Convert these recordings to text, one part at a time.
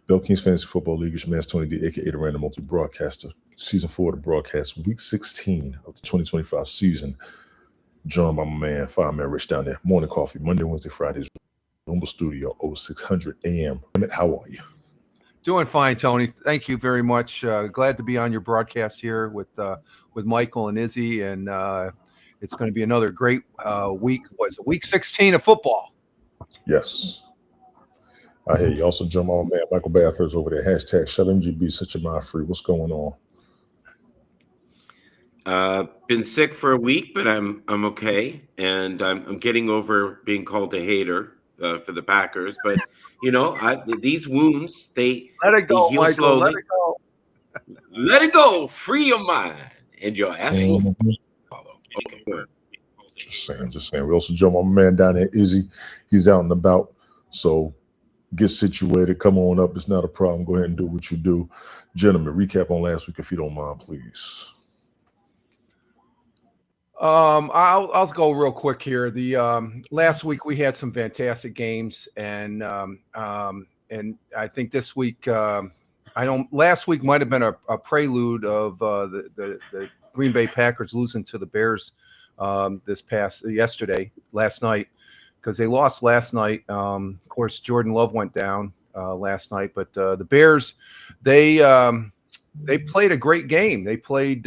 Bell Kings Fantasy Football League. It's your man's Tony D, aka the Random Multi Broadcaster. Season 4 of the broadcast, week 16 of the 2025 season. Joined by my man, Fireman Rich down there. Morning coffee, Monday, Wednesday, Fridays. Rumble Studio, 0600 AM. How are you? Doing fine, Tony. Thank you very much. Glad to be on your broadcast here with Michael and Izzy, and it's going to be another great week. What's it, week 16 of football? Yes. I hear you. Also, join my man, Michael Bathurst over there. Hashtag ShutMGB, set your mind free. What's going on? Been sick for a week, but I'm okay, and I'm getting over being called a hater for the Packers. But you know, these wounds they let it go, heal Michael. slowly. Let it go. Let it go. Free your mind, and your ass will follow. Okay. Just saying. We also join my man down there, Izzy. He's out and about, so get situated. Come on up. It's not a problem. Go ahead and do what you do, gentlemen. Recap on last week, if you don't mind, please. I'll go real quick here. The last week we had some fantastic games, and I think this week last week might have been a prelude of the Green Bay Packers losing to the Bears last night, because they lost last night. Of course, Jordan Love went down last night, but the Bears they played a great game. They played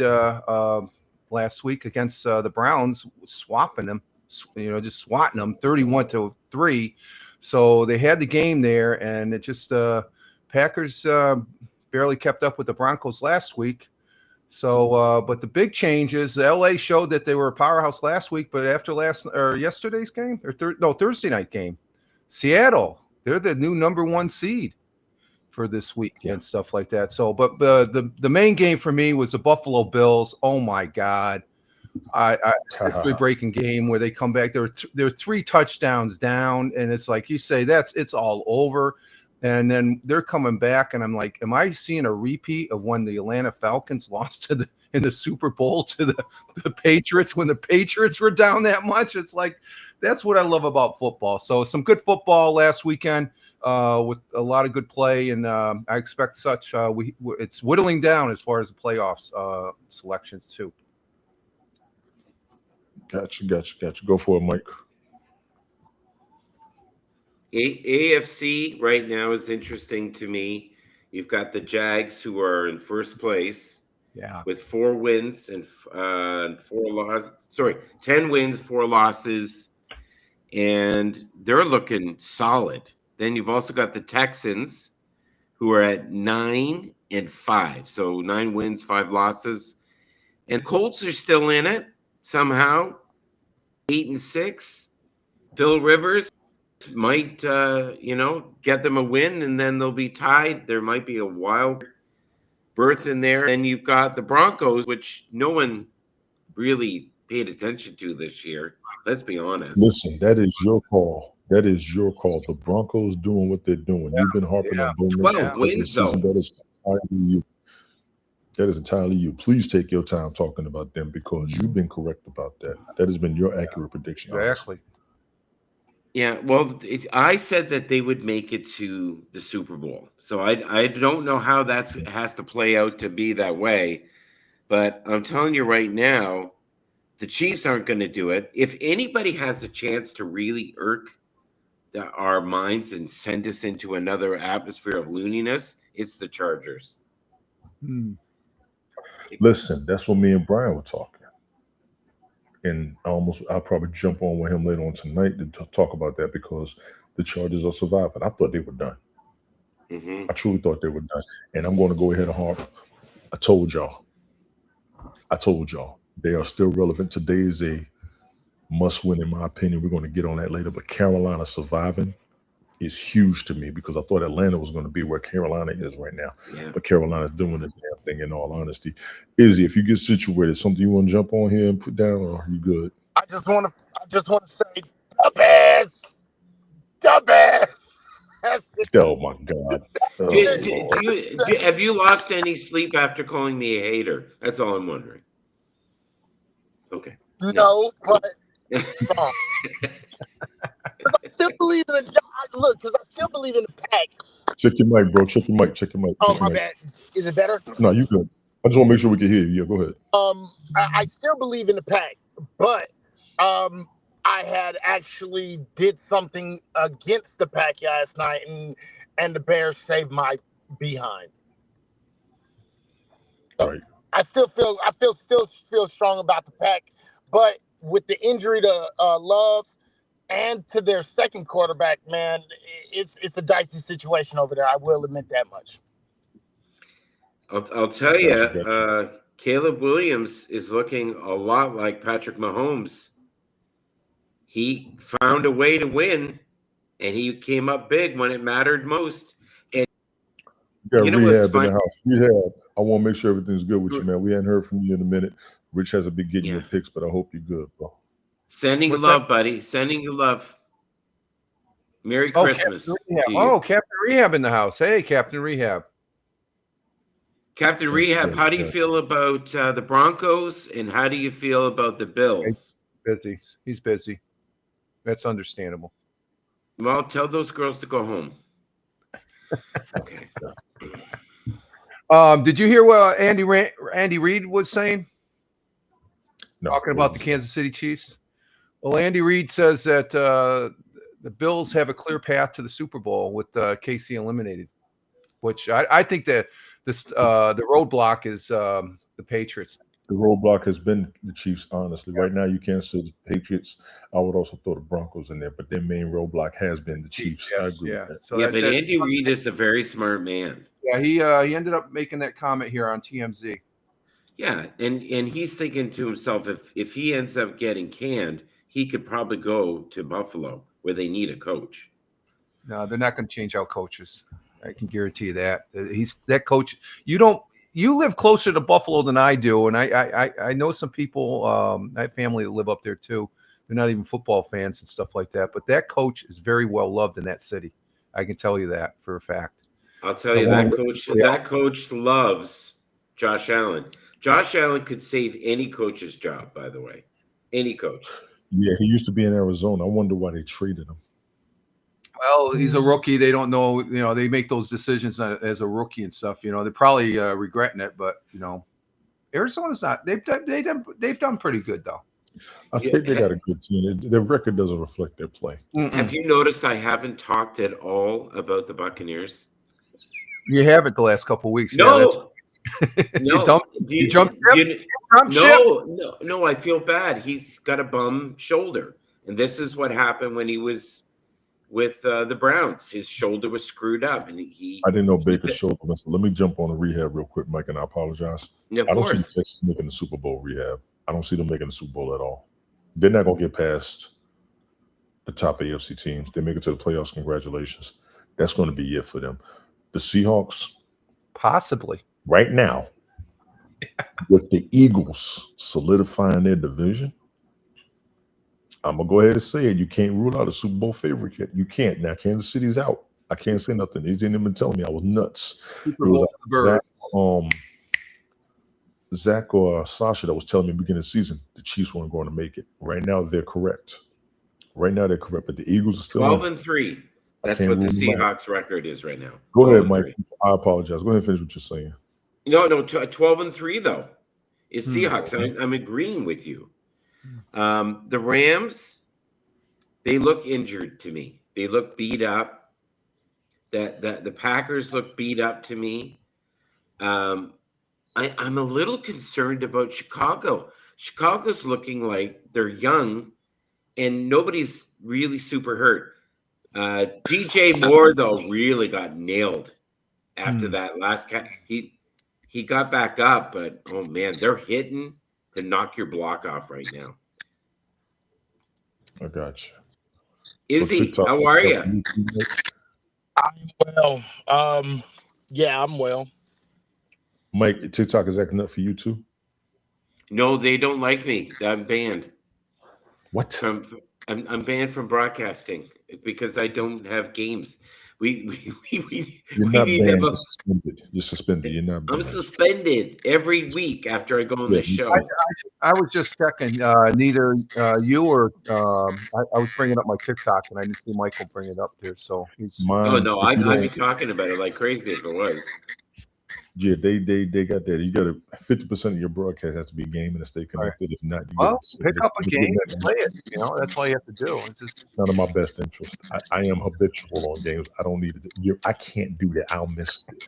last week against the Browns, swapping them, just swatting them 31-3. So they had the game there, and it just Packers barely kept up with the Broncos last week. So, but the big change is LA showed that they were a powerhouse last week, but after yesterday's game Thursday night game, Seattle, they're the new number 1 seed for this week and stuff like that. So, but the main game for me was the Buffalo Bills. Oh my God. A breaking game where they come back. They're 3 touchdowns down, and it's like you say, it's all over. And then they're coming back, and I'm like, am I seeing a repeat of when the Atlanta Falcons lost in the Super Bowl to the Patriots, when the Patriots were down that much? It's like, that's what I love about football. So some good football last weekend with a lot of good play, and I expect such. It's whittling down as far as the playoffs selections too. Gotcha. Go for it, Mike. AFC right now is interesting to me. You've got the Jags, who are in first place, with 4 wins and 4 losses. Sorry, 10 wins, 4 losses, and they're looking solid. Then you've also got the Texans, who are at 9-5, so 9 wins, 5 losses, and Colts are still in it somehow, 8-6. Phil Rivers might get them a win, and then they'll be tied. There might be a wild berth in there. And you've got the Broncos, which no one really paid attention to this year. Let's be honest. Listen, that is your call. The Broncos doing what they're doing. You've been harping on Bo Nix wins, season. That is entirely you. That is entirely you. Please take your time talking about them, because you've been correct about that. That has been your accurate prediction. Exactly. Yeah, well, I said that they would make it to the Super Bowl. So I don't know how that has to play out to be that way. But I'm telling you right now, the Chiefs aren't going to do it. If anybody has a chance to really irk our minds and send us into another atmosphere of looniness, it's the Chargers. Listen, that's what me and Brian were talking. And I'll probably jump on with him later on tonight to talk about that, because the Chargers are surviving. I thought they were done. I truly thought they were done. And I'm going to go ahead and harp. I told y'all. They are still relevant. Today is a must-win, in my opinion. We're going to get on that later. But Carolina surviving is huge to me, because I thought Atlanta was going to be where Carolina is right now. Yeah. But Carolina's doing the damn thing, in all honesty. Izzy, if you get situated, something you want to jump on here and put down, or are you good? I just want to say, the best. Oh my God. Have you lost any sleep after calling me a hater? That's all I'm wondering. Okay. No, but I still believe in the look, because I still believe in the pack. Check your mic, bro. Check your mic. Check your mic. Oh, Check my your mic. bad. Is it better? No, you good. I just want to make sure we can hear you. Yeah, go ahead. I still believe in the pack, but I had actually did something against the pack last night, and the Bears saved my behind. So Right. I still feel strong about the pack, but with the injury to Love and to their second quarterback, man, it's a dicey situation over there. I will admit that much. I'll tell you, Gotcha. Caleb Williams is looking a lot like Patrick Mahomes. He found a way to win, and he came up big when it mattered most. And You got you know what's Rehab in the fun? house. Rehab. I want to make sure everything's good with you, man. We hadn't heard from you in a minute. Rich hasn't been getting your picks, but I hope you're good, bro. Sending you love, buddy. Sending you love. Merry Christmas to you. Oh, Captain Rehab in the house. Hey, Captain Rehab. Captain Rehab, how do you feel about the Broncos, and how do you feel about the Bills? Busy. He's busy. That's understandable. Well, tell those girls to go home. Okay. Did you hear what Andy Reid was saying? No, talking about the Kansas City Chiefs. Well, Andy Reid says that the Bills have a clear path to the Super Bowl with KC eliminated, which I think that the roadblock is the Patriots. The roadblock has been the Chiefs, honestly. Right now, you can't say the Patriots. I would also throw the Broncos in there, but their main roadblock has been the Chiefs. Yes, I agree with that. So yeah, but Andy Reid is a very smart man. Yeah, he ended up making that comment here on TMZ. Yeah, and he's thinking to himself, if he ends up getting canned, he could probably go to Buffalo where they need a coach. No, they're not going to change out coaches. I can guarantee you that. He's that coach. You live closer to Buffalo than I do, and I know some people. I have family that live up there too. They're not even football fans and stuff like that. But that coach is very well loved in that city. I can tell you that for a fact. I'll tell you that coach loves Josh Allen. Josh Allen could save any coach's job, by the way. Any coach. Yeah, he used to be in Arizona. I wonder why they traded him. Well, he's a rookie. They don't know. They make those decisions as a rookie and stuff. They're probably regretting it, but Arizona's not. They've done pretty good though. I think they got a good team. Their record doesn't reflect their play. Have you noticed I haven't talked at all about the Buccaneers? You haven't the last couple of weeks. No. No. You jumped ship? No, I feel bad. He's got a bum shoulder. And this is what happened when he was with the Browns. His shoulder was screwed up. And I didn't know Baker's shoulder. Let me jump on the Rehab real quick, Mike, and I apologize. Yeah, I don't see Texas making the Super Bowl, Rehab. I don't see them making the Super Bowl at all. They're not going to get past the top AFC teams. They make it to the playoffs. Congratulations. That's going to be it for them. The Seahawks, possibly. Right now, with the Eagles solidifying their division, I'm going to go ahead and say it. You can't rule out a Super Bowl favorite yet. You can't. Now, Kansas City's out. I can't say nothing. They didn't even tell me. I was nuts. It was Zach or Sasha that was telling me at the beginning of the season the Chiefs weren't going to make it. Right now, they're correct. But the Eagles are still 12-3. That's what the Seahawks record is right now. Go ahead, Mike. I apologize. Go ahead and finish what you're saying. No, 12-3 though is Seahawks. I'm agreeing with you. The Rams, they look injured to me. They look beat up. That the Packers look beat up to me. I'm a little concerned about Chicago. Chicago's looking like they're young, and nobody's really super hurt. DJ Moore though really got nailed after that last he got back up, but oh man, they're hitting to knock your block off right now. I got you. Izzy, how are you? I'm well. Yeah, I'm well. Mike, TikTok is acting up for you too? No, they don't like me. I'm banned. What? I'm banned from broadcasting because I don't have games. You're not need banned. them. You're suspended. You're suspended. You're not I'm banned. suspended every week after I go on Yeah, the show. I was just checking. Neither you or I was bringing up my TikTok, and I didn't see Michael bring it up there. So he's. Mine, Oh no, if you I'd be don't- talking about it like crazy if it was. Yeah, they got that. You got to 50% of your broadcast has to be gaming to stay connected. If not, you Well, get pick up a game and play it. You know, that's all you have to do. It's just none of my best interest. I am habitual on games. I don't need to. I can't do that. I'll miss it.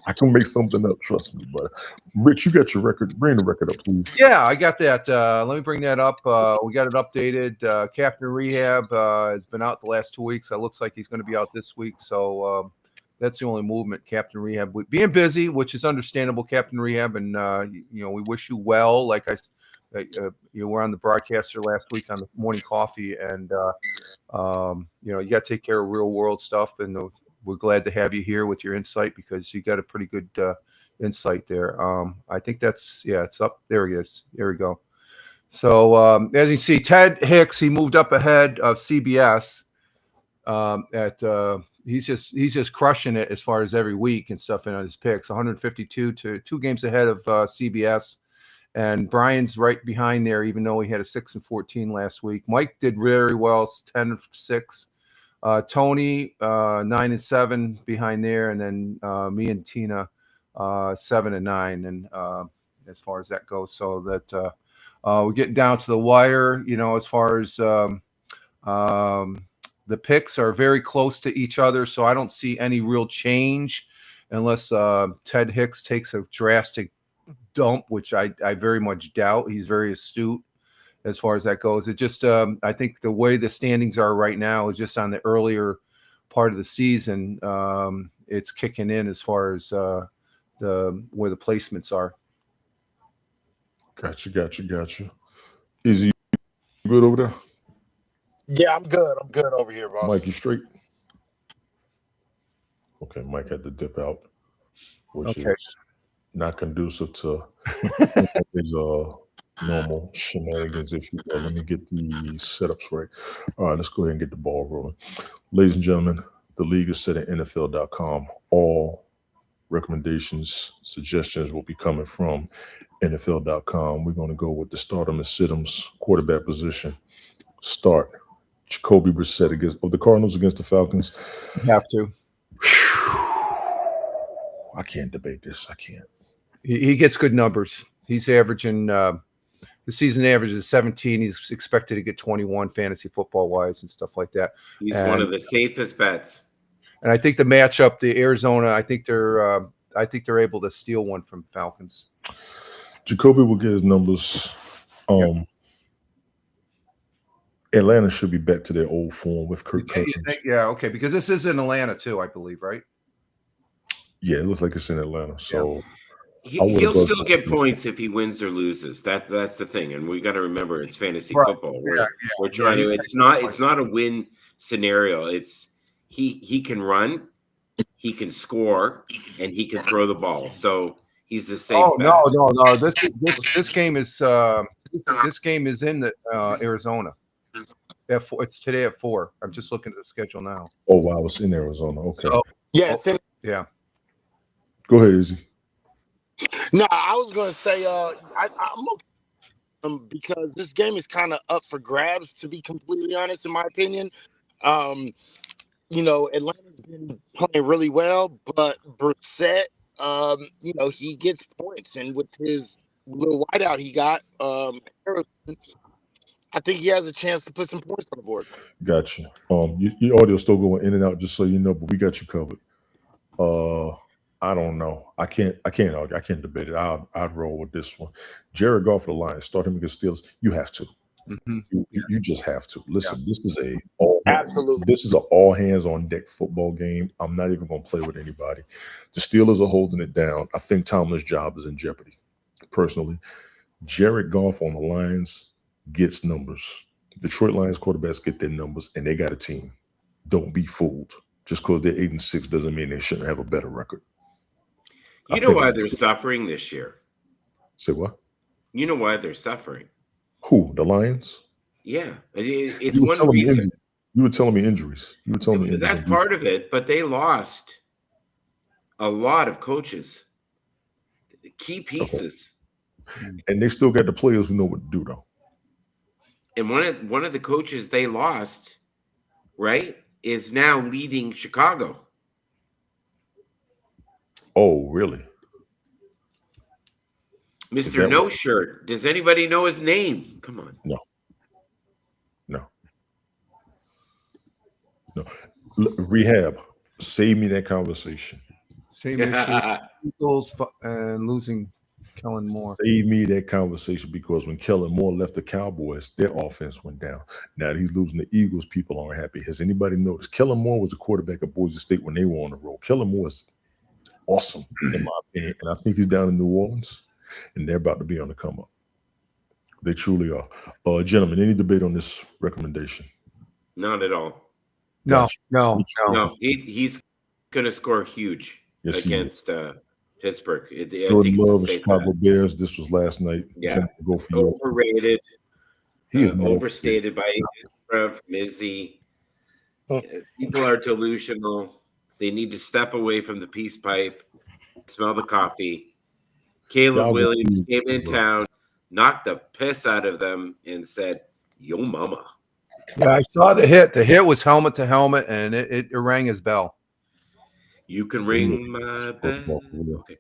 I can make something up. Trust me, but Rich, you got your record. Bring the record up, please. yeah, I got that. Let me bring that up. We got it updated. Captain Rehab has been out the last 2 weeks. It looks like he's going to be out this week. So that's the only movement. Captain Rehab being busy, which is understandable. Captain Rehab, and we wish you well. Like you were on the broadcaster last week on the morning coffee, and you got to take care of real world stuff. And we're glad to have you here with your insight because you got a pretty good insight there. I think it's up. There he is. There we go. So as you see, Ted Hicks, he moved up ahead of CBS. He's just crushing it as far as every week and stuff in his picks. 152 to 2 games ahead of CBS, and Brian's right behind there, even though he had a 6-14 last week. Mike did very well, 10-6. Tony 9-7 behind there, and then me and Tina 7-9, and as far as that goes, so that we're getting down to the wire. As far as the picks are very close to each other, so I don't see any real change unless Ted Hicks takes a drastic dump, which I very much doubt. He's very astute as far as that goes. It just I think the way the standings are right now is just on the earlier part of the season. It's kicking in as far as where the placements are. Gotcha. Is he good over there? Yeah, I'm good over here, boss. Mike, you straight? Okay, Mike had to dip out, which is not conducive to his normal shenanigans, if you will. Let me get the setups right. All right, let's go ahead and get the ball rolling. Ladies and gentlemen, the league is set at NFL.com. All recommendations, suggestions will be coming from NFL.com. We're going to go with the stardom and sit-ems quarterback position. Start Jacoby Brissett of the Cardinals against the Falcons. You have to. I can't debate this. I can't. He gets good numbers. He's averaging the season average is 17. He's expected to get 21 fantasy football wise and stuff like that. He's one of the safest bets. And I think the matchup, the Arizona, I think they're able to steal one from Falcons. Jacoby will get his numbers. Atlanta should be back to their old form with Kirk Cousins. Yeah, okay, because this is in Atlanta too, I believe, right? Yeah, it looks like it's in Atlanta. So he'll still get points if he wins or loses. That's the thing, and we got to remember it's fantasy football. We're trying to. It's not a win scenario. It's he can run, he can score, and he can throw the ball. So he's a safe bet. No. This game is in the Arizona. It's today at 4. I'm just looking at the schedule now. Oh wow, it's in Arizona. Okay. So, yeah. Go ahead, Izzy. No, I was going to say I'm okay because this game is kind of up for grabs, to be completely honest, in my opinion. Atlanta's been playing really well, but Brissett, he gets points, and with his little wideout he got, I think he has a chance to put some points on the board. Gotcha. Your audio's still going in and out, just so you know, but we got you covered. I don't know. I can't argue. I can't debate it. I'd roll with this one. Jared Goff for the Lions. Start him against Steelers. You have to. Mm-hmm. You just have to. Listen, This is Absolutely. This is an all hands on deck football game. I'm not even going to play with anybody. The Steelers are holding it down. I think Tomlin's job is in jeopardy. Personally, Jared Goff on the Lions gets numbers. Detroit Lions quarterbacks get their numbers, and they got a team. Don't be fooled. Just because they're 8-6 doesn't mean they shouldn't have a better record. You know why they're suffering this year? Say what? You know why they're suffering? Who? The Lions? Yeah, it's one reason. You were telling me injuries. You were telling me injuries. That's part of it, but they lost a lot of coaches, key pieces. And they still got the players who know what to do, though. And one of the coaches they lost, right, is now leading Chicago. Oh, really? Mr. No Shirt. Does anybody know his name? Come on. No. Rehab. Save me that conversation. Same issue. Eagles and losing Kellen Moore. Save me that conversation, because when Kellen Moore left the Cowboys, their offense went down. Now that he's losing the Eagles, people aren't happy. Has anybody noticed? Kellen Moore was a quarterback at Boise State when they were on the road. Kellen Moore is awesome, in my opinion. And I think he's down in New Orleans, and they're about to be on the come up. They truly are. Gentlemen, any debate on this recommendation? Not at all. No. He's going to score huge against Pittsburgh. Jordan Love, Chicago Bears. This was last night. Yeah, go for you. Overrated. He is overstated by from Izzy. People are delusional. They need to step away from the peace pipe, smell the coffee. Caleb Williams came in town, knocked the piss out of them, and said, "Yo, mama." Yeah, I saw the hit. The hit was helmet to helmet, and it rang his bell. You can ring my bell. Okay.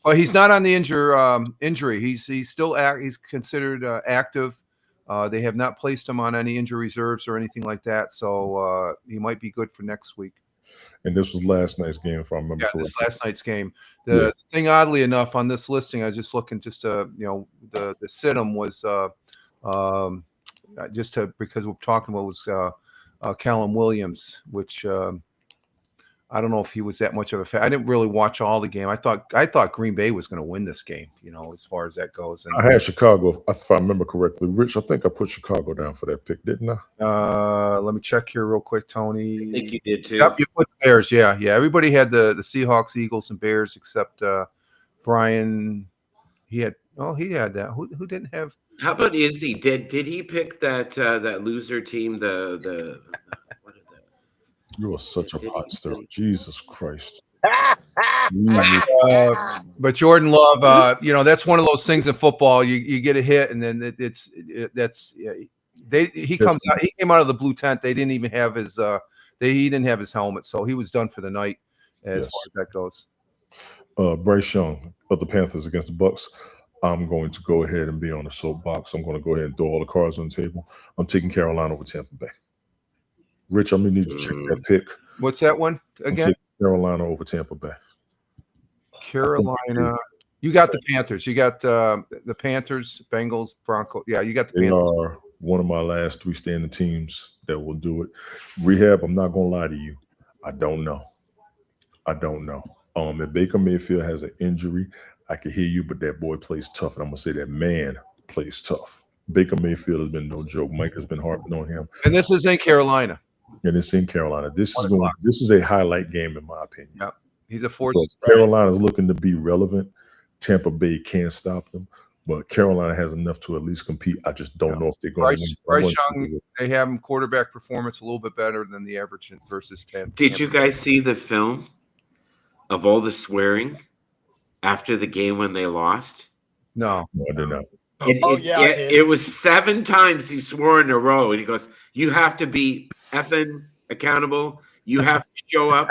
Well, he's not on the injury. He's still he's considered active. They have not placed him on any injury reserves or anything like that, so he might be good for next week. And this was last night's game, if I remember correctly. This last night's game. The thing, oddly enough, on this listing, I was just looking, the sit-em was because we're talking about was Callum Williams, which I don't know if he was that much of a fan. I didn't really watch all the game. I thought Green Bay was going to win this game, as far as that goes. And I had Chicago, if I remember correctly. Rich, I think I put Chicago down for that pick, didn't I? Let me check here real quick, Tony. I think you did too. Yep, you put the Bears. Yeah. Everybody had the Seahawks, Eagles, and Bears except Brian. He had that. Who didn't have? How about Izzy? Did he pick that loser team? What is that? You are such a hot stir. Jesus Christ. But Jordan Love, that's one of those things in football. You get a hit, and then he came out of the blue tent. They didn't even have his he didn't have his helmet, so he was done for the night as far as that goes. Bryce Young of the Panthers against the Bucks. I'm going to go ahead and be on the soapbox. I'm going to go ahead and throw all the cards on the table. I'm taking Carolina over Tampa Bay. Rich, I'm going to need to check that pick. What's that one again? Carolina over Tampa Bay. Carolina. You got the Panthers. You got the Panthers, Bengals, Broncos. Yeah, you got the Panthers. They are one of my last three standing teams that will do it. Rehab, I'm not going to lie to you. I don't know. If Baker Mayfield has an injury, I can hear you, but that boy plays tough. And I'm going to say that man plays tough. Baker Mayfield has been no joke. Mike has been harping on him. And this is in Carolina. And it's in Carolina. This is a highlight game, in my opinion. Yep. He's a force. Carolina's looking to be relevant. Tampa Bay can't stop them. But Carolina has enough to at least compete. I just don't know if they're going to win. Bryce Young, they have him quarterback performance a little bit better than the average versus Tampa. Did you guys see the film of all the swearing after the game when they lost? No, I did not. It was 7 times he swore in a row, and he goes, "You have to be effing accountable. You have to show up.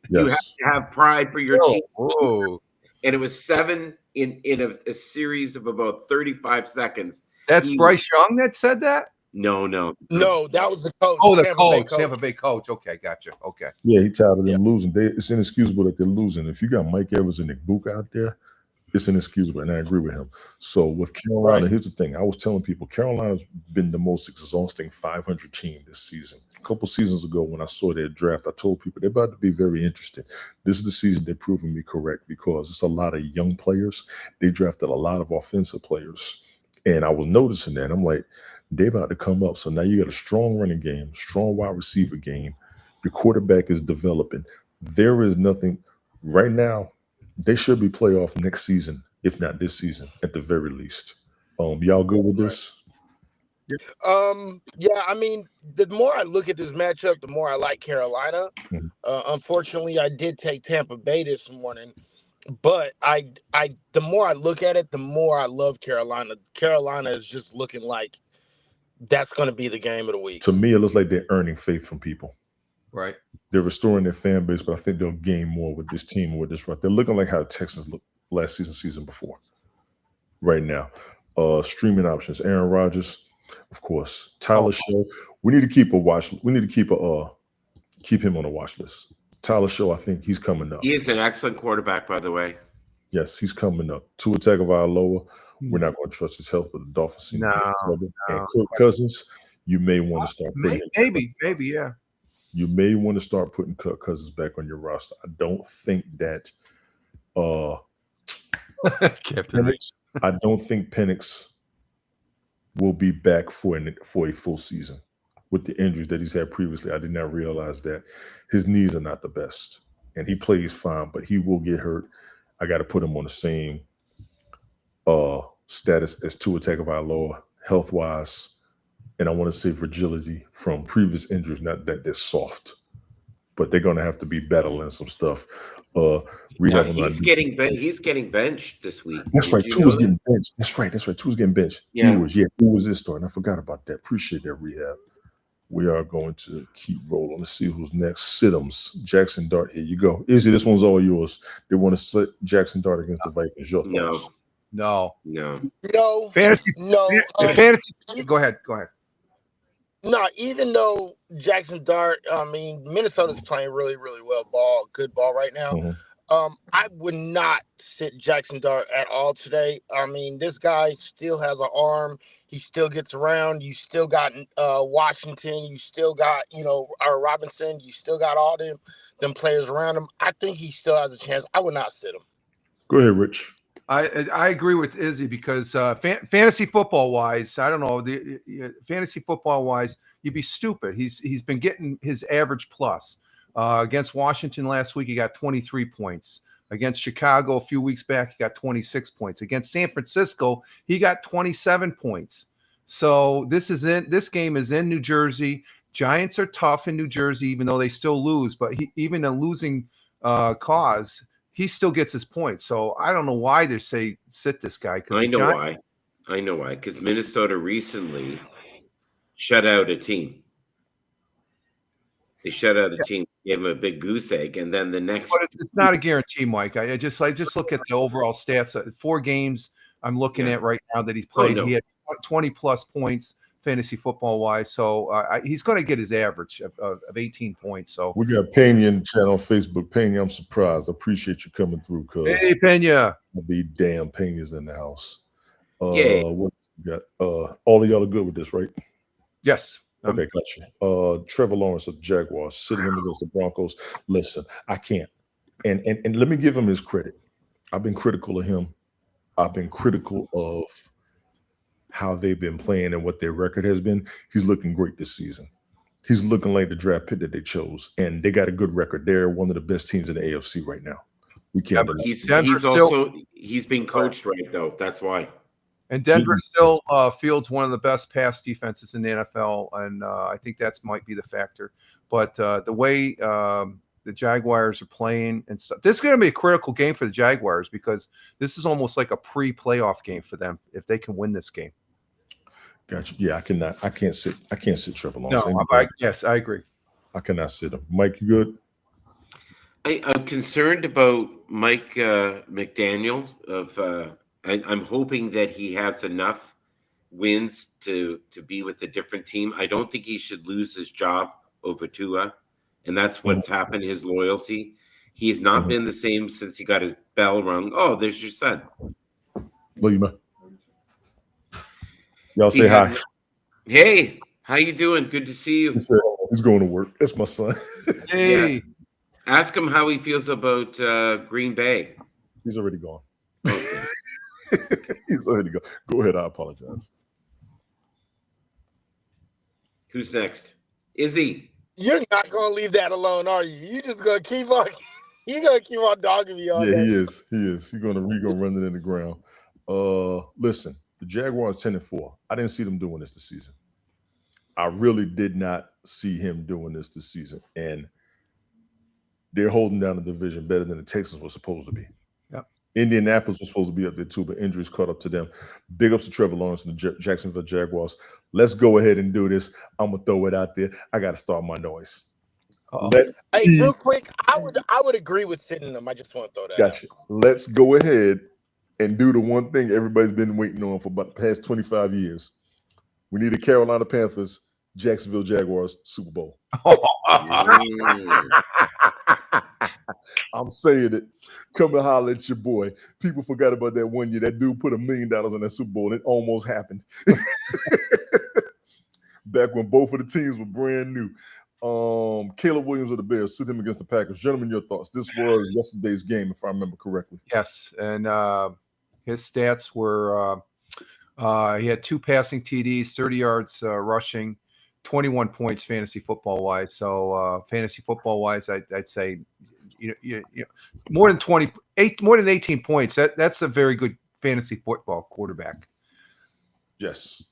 You have to have pride for your team." Whoa. And it was 7 in a series of about 35 seconds. That's Bryce Young that said that? No, that was the coach. Oh, the coach, Tampa Bay coach. Okay, gotcha. Okay. Yeah, he tired of them losing. It's inexcusable that they're losing. If you got Mike Evans and Nick Book out there, it's inexcusable, and I agree with him. So with Carolina, here's the thing. I was telling people, Carolina's been the most exhausting 500 team this season. A couple seasons ago when I saw their draft, I told people they're about to be very interesting. This is the season they're proving me correct because it's a lot of young players. They drafted a lot of offensive players. And I was noticing that. I'm like, they're about to come up. So now you got a strong running game, strong wide receiver game. Your quarterback is developing. There is nothing right now. They should be playoff next season, if not this season, at the very least. Y'all good with this? Yeah, I mean, the more I look at this matchup, the more I like Carolina. Mhm. Unfortunately, I did take Tampa Bay this morning, but the more I look at it, the more I love Carolina. Carolina is just looking like that's going to be the game of the week. To me, it looks like they're earning faith from people. Right. They're restoring their fan base, but I think they'll gain more with this team and with this run. They're looking like how the Texans looked last season before. Right now, streaming options: Aaron Rodgers, of course, Tyler Show. We need to keep a watch. We need to keep him on the watch list. Tyler Show, I think he's coming up. He is an excellent quarterback, by the way. Yes, he's coming up. Tua Tagovailoa. We're not going to trust his health, but the Dolphins seem to be in trouble. And Kirk Cousins, you may want to start putting maybe, yeah. You may want to start putting Kirk Cousins back on your roster. I don't think that I don't think Penix will be back for a full season with the injuries that he's had previously. I did not realize that his knees are not the best, and he plays fine, but he will get hurt. I got to put him on the same status as Tua Tagovailoa health-wise, and I want to say fragility from previous injuries. Not that they're soft, but they're going to have to be battling some stuff. He's getting benched this week. That's right. Tua's getting benched. That's right. Tua's getting benched. Yeah. Who was this starting? I forgot about that. Appreciate that, Rehab. We are going to keep rolling. Let's see who's next. Siddums, Jackson Dart. Here you go. Izzy, this one's all yours. They want to set Jackson Dart against the Vikings. Your thoughts? No. Fantasy. Go ahead. No, even though Jackson Dart, I mean, Minnesota's playing really, really well good ball right now. Mm-hmm. I would not sit Jackson Dart at all today. I mean, this guy still has an arm. He still gets around. You still got Washington. You still got, Robinson. You still got all them players around him. I think he still has a chance. I would not sit him. Go ahead, Rich. I agree with Izzy because fantasy football wise, I don't know, fantasy football wise, you'd be stupid. He's been getting his average plus. Against Washington last week, he got 23 points. Against Chicago a few weeks back, he got 26 points. Against San Francisco, he got 27 points. So this game is in New Jersey. Giants are tough in New Jersey, even though they still lose. But even a losing cause, he still gets his points. So I don't know why they say sit this guy. I know why. Because Minnesota recently shut out a team. They shut out a team, gave him a big goose egg, and then the next. But it's not a guarantee, Mike. I just look at the overall stats. 4 games I'm looking at right now that he's played. He had 20 plus points fantasy football wise. So he's going to get his average of 18 points. So we got Pena in the chat on Facebook. Pena, I'm surprised. I appreciate you coming through. Hey, Pena. I'll be damn. Pena's in the house. Yeah. What we got? All of y'all are good with this, right? Yes. Okay, gotcha. Trevor Lawrence of the Jaguars sitting him against the Broncos. Listen, I can't. And let me give him his credit. I've been critical of him. I've been critical of how they've been playing and what their record has been. He's looking great this season. He's looking like the draft pick that they chose, and they got a good record. They're one of the best teams in the AFC right now. We can't. He's being coached right though. That's why. And Denver still fields one of the best pass defenses in the NFL, and I think that might be the factor. But the way the Jaguars are playing and stuff, this is going to be a critical game for the Jaguars because this is almost like a pre-playoff game for them if they can win this game. Gotcha. Yeah, I can't sit Trevor Lawrence. No, yes, I agree. I cannot sit him. Mike, you good? I'm concerned about Mike McDaniel. I'm hoping that he has enough wins to be with a different team. I don't think he should lose his job over Tua, and that's what's happened. His loyalty. He has not been the same since he got his bell rung. Oh, there's your son. William. Y'all say hi. Hey, how you doing? Good to see you. He's going to work. That's my son. Hey. Yeah. Ask him how he feels about Green Bay. He's already gone. Okay. He's already gone. Go ahead. I apologize. Who's next? Izzy. You're not going to leave that alone, are you? You're just going to keep on. You're going to keep on dogging me all day. Yeah, he is. He's going to run it in the ground. Listen. The Jaguars 10-4. I didn't see them doing this season. I really did not see him doing this season. And they're holding down the division better than the Texans were supposed to be. Yep. Indianapolis was supposed to be up there too, but injuries caught up to them. Big ups to Trevor Lawrence and the Jacksonville Jaguars. Let's go ahead and do this. I'm gonna throw it out there. I got to start my noise. Let's Hey, real quick, I would agree with sitting them. I just want to throw that. Gotcha. Let's go ahead and do the one thing everybody's been waiting on for about the past 25 years. We need a Carolina Panthers, Jacksonville Jaguars Super Bowl. I'm saying it. Come and holler at your boy. People forgot about that one year. That dude put $1 million on that Super Bowl, and it almost happened. Back when both of the teams were brand new. Caleb Williams of the Bears sit him against the Packers. Gentlemen, your thoughts. This was yesterday's game, if I remember correctly. Yes, and his stats were he had 2 passing TDs, 30 yards rushing, 21 points fantasy football wise. So fantasy football wise, I'd say more than 18 points. That's a very good fantasy football quarterback. Yes.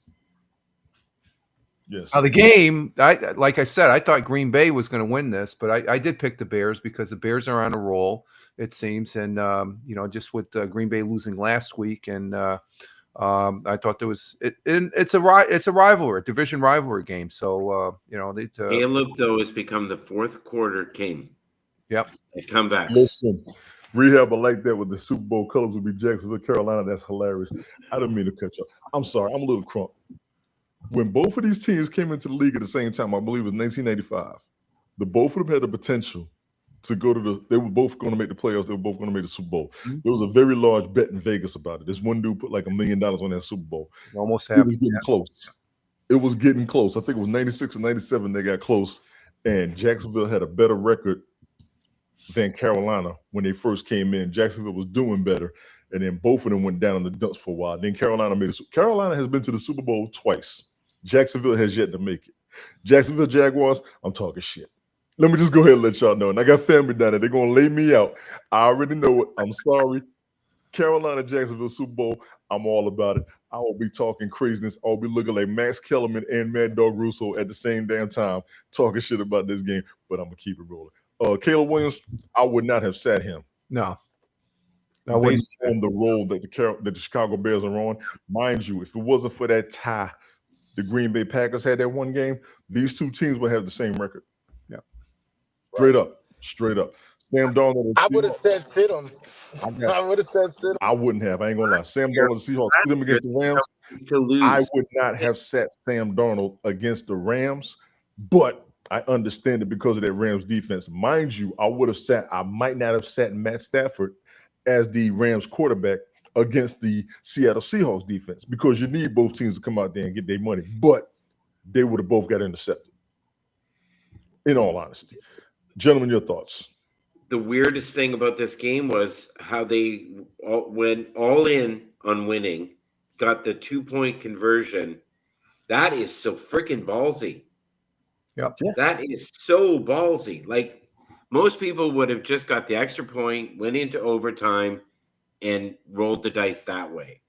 Yes. Now the game, like I said, I thought Green Bay was going to win this, but I did pick the Bears because the Bears are on a roll, it seems, and just with Green Bay losing last week, and I thought there was it's a rivalry, a division rivalry game. So Caleb though has become the fourth quarter king. Yep, they come back. Listen, Rehab, I like that with the Super Bowl colors would be Jacksonville, Carolina. That's hilarious. I didn't mean to cut you off. I'm sorry. I'm a little crunk. When both of these teams came into the league at the same time, I believe it was 1985, both of them had the potential to go to they were both going to make the playoffs. They were both going to make the Super Bowl. Mm-hmm. There was a very large bet in Vegas about it. This one dude put like $1 million on that Super Bowl. Almost happened. It was getting close. It was getting close. I think it was 96 and 97 they got close, and Jacksonville had a better record than Carolina when they first came in. Jacksonville was doing better, and then both of them went down in the dumps for a while. Then Carolina Carolina has been to the Super Bowl twice. Jacksonville has yet to make it. Jacksonville Jaguars, I'm talking shit. Let me just go ahead and let y'all know. And I got family down there. They're going to lay me out. I already know it. I'm sorry. Carolina Jacksonville Super Bowl, I'm all about it. I will be talking craziness. I'll be looking like Max Kellerman and Mad Dog Russo at the same damn time, talking shit about this game, but I'm going to keep it rolling. Caleb Williams, I would not have sat him. No. Based on the role that the Chicago Bears are on. Mind you, if it wasn't for that tie, the Green Bay Packers had that one game, these two teams would have the same record. Yeah. Straight up. Sam Darnold. I would have said sit him. I would have said sit him. I wouldn't have. I ain't going to lie. Sam Darnold, the Seahawks, sit him against the Rams. I would not have sat Sam Darnold against the Rams, but I understand it because of that Rams defense. Mind you, I might not have sat Matt Stafford as the Rams quarterback against the Seattle Seahawks defense because you need both teams to come out there and get their money, but they would have both got intercepted, in all honesty. Gentlemen, your thoughts? The weirdest thing about this game was how they went all in on winning, got the 2-point conversion. That is so freaking ballsy. Yep. That is so ballsy. Like, most people would have just got the extra point, went into overtime, and rolled the dice that way.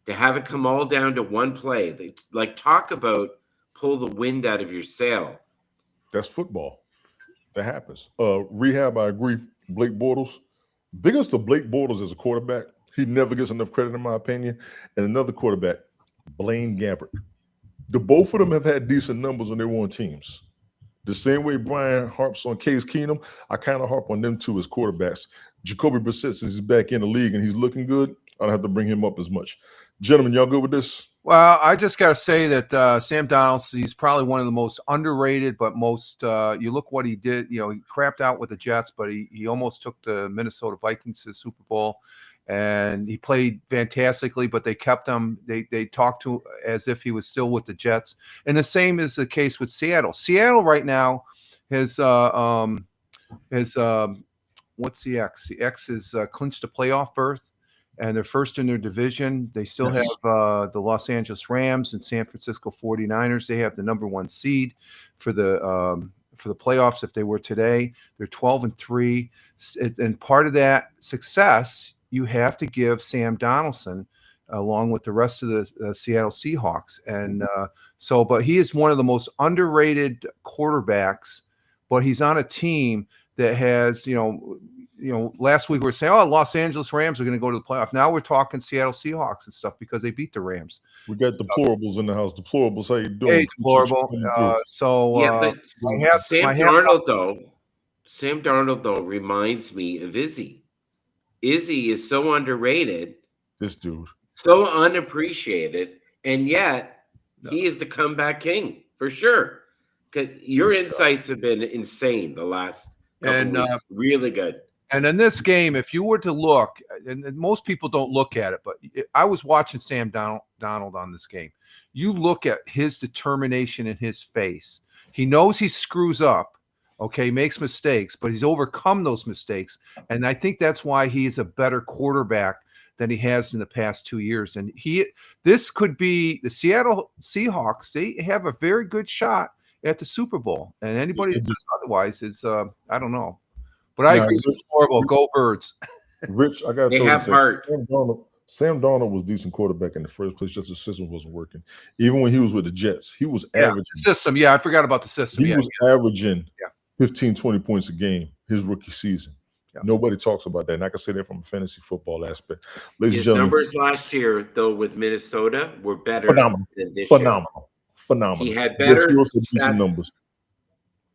To have it come all down to one play, talk about pull the wind out of your sail. That's football. That happens. Rehab, I agree. Blake Bortles. Biggest to Blake Bortles as a quarterback. He never gets enough credit, in my opinion. And another quarterback, Blaine Gabbert. The both of them have had decent numbers when they were on teams. The same way Brian harps on Case Keenum, I kind of harp on them two as quarterbacks. Jacoby Brissett, since he's back in the league and he's looking good, I don't have to bring him up as much. Gentlemen, y'all good with this? Well, I just got to say that Sam Darnold, he's probably one of the most underrated, but most you look what he did. He crapped out with the Jets, but he almost took the Minnesota Vikings to the Super Bowl, and he played fantastically, but they kept him. They talked to as if he was still with the Jets. And the same is the case with Seattle. Seattle right now has what's the X? The X is clinched a playoff berth, and they're first in their division. They still have the Los Angeles Rams and San Francisco 49ers. They have the number 1 seed for the playoffs if they were today. They're 12-3. And part of that success, you have to give Sam Donaldson along with the rest of the Seattle Seahawks. And but he is one of the most underrated quarterbacks, but he's on a team that has, last week we were saying, Los Angeles Rams are going to go to the playoff. Now we're talking Seattle Seahawks and stuff because they beat the Rams. We got deplorables in the house. Deplorables, how you doing? Hey, deplorable. But Sam Darnold though reminds me of Izzy. Izzy is so underrated. This dude. So unappreciated, and yet he is the comeback king for sure. Because your insights have been insane the last couple weeks. Really good. And in this game, if you were to look, and most people don't look at it, but I was watching Sam Donald on this game. You look at his determination in his face. He knows he screws up, okay, makes mistakes, but he's overcome those mistakes. And I think that's why he is a better quarterback than he has in the past 2 years. And this could be the Seattle Seahawks. They have a very good shot at the Super Bowl. And anybody that says otherwise is, I don't know. But I agree with horrible. Go Birds. Rich, I got to have heart. Sam Darnold was a decent quarterback in the first place, just the system wasn't working. Even when he was with the Jets, he was averaging. System, I forgot about the system. He was averaging 15, 20 points a game his rookie season. Yeah. Nobody talks about that. And I can say that from a fantasy football aspect. His numbers last year, though, with Minnesota were better than this year. Phenomenal. He had better decent numbers.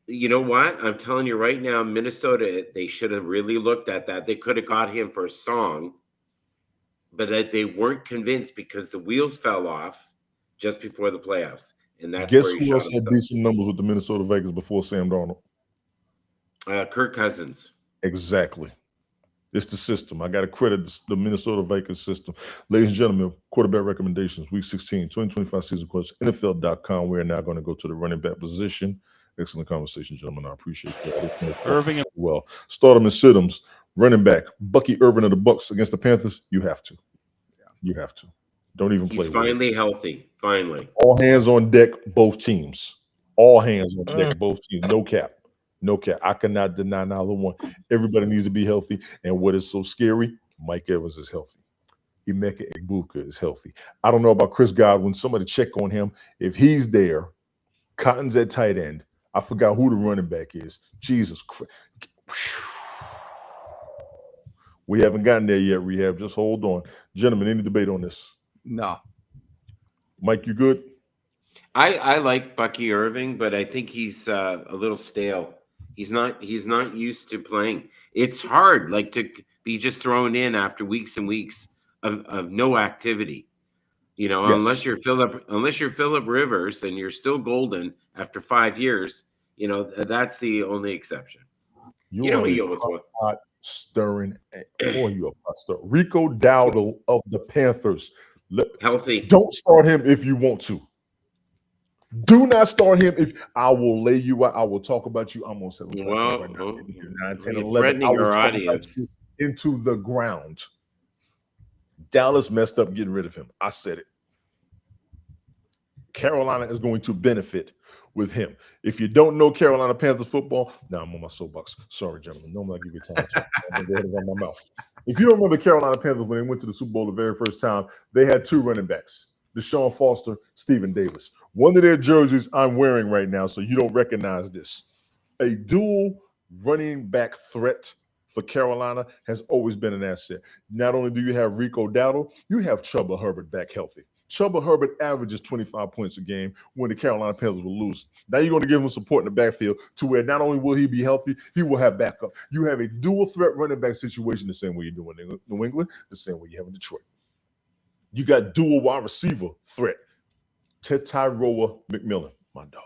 You know what? I'm telling you right now, Minnesota, they should have really looked at that. They could have got him for a song, but that they weren't convinced because the wheels fell off just before the playoffs. And that's guess who else had decent numbers with the Minnesota Vikings before Sam Darnold? Kirk Cousins. Exactly. It's the system. I got to credit the Minnesota Vikings system. Ladies and gentlemen, quarterback recommendations, week 16, 2025 season question, NFL.com. We are now going to go to the running back position. Excellent conversation, gentlemen. I appreciate you. Irving. Well, start him and sit him. Running back, Bucky Irvin of the Bucks against the Panthers. You have to. You have to. Don't even play. He's finally healthy. Finally. All hands on deck, both teams. All hands on deck, both teams. No cap. No cap. I cannot deny neither one. Everybody needs to be healthy. And what is so scary? Mike Evans is healthy. Emeka Egbuka is healthy. I don't know about Chris Godwin. Somebody check on him. If he's there, Cotton's at tight end. I forgot who the running back is. Jesus Christ. We haven't gotten there yet, Rehab. Just hold on. Gentlemen, any debate on this? No. Mike, you good? I like Bucky Irving, but I think he's a little stale. He's not used to playing. It's hard, to be just thrown in after weeks and weeks of no activity. Yes. Unless you're Phillip Rivers and you're still golden after 5 years, that's the only exception. He always was stirring. Boy, you a pot stirrer. Rico Dowdle of the Panthers. Healthy. Don't start him if you want to. Do not start him if I will lay you out. I will talk about you. I'm going to say right now. 9, 10, 11. I will talk about you into the ground. Dallas messed up getting rid of him. I said it. Carolina is going to benefit with him. If you don't know Carolina Panthers football, now I'm on my soapbox. Sorry, gentlemen. Normally I give you time to I'm going to go ahead and run my mouth. If you don't remember Carolina Panthers when they went to the Super Bowl the very first time, they had 2 running backs, Deshaun Foster, Stephen Davis. One of their jerseys I'm wearing right now, so you don't recognize this. A dual running back threat for Carolina has always been an asset. Not only do you have Rico Dowdle, you have Chuba Hubbard back healthy. Chuba Hubbard averages 25 points a game when the Carolina Panthers will lose. Now you're going to give him support in the backfield to where not only will he be healthy, he will have backup. You have a dual threat running back situation the same way you do in New England, the same way you have in Detroit. You got dual wide receiver threat. Tyrone McMillan, my dog.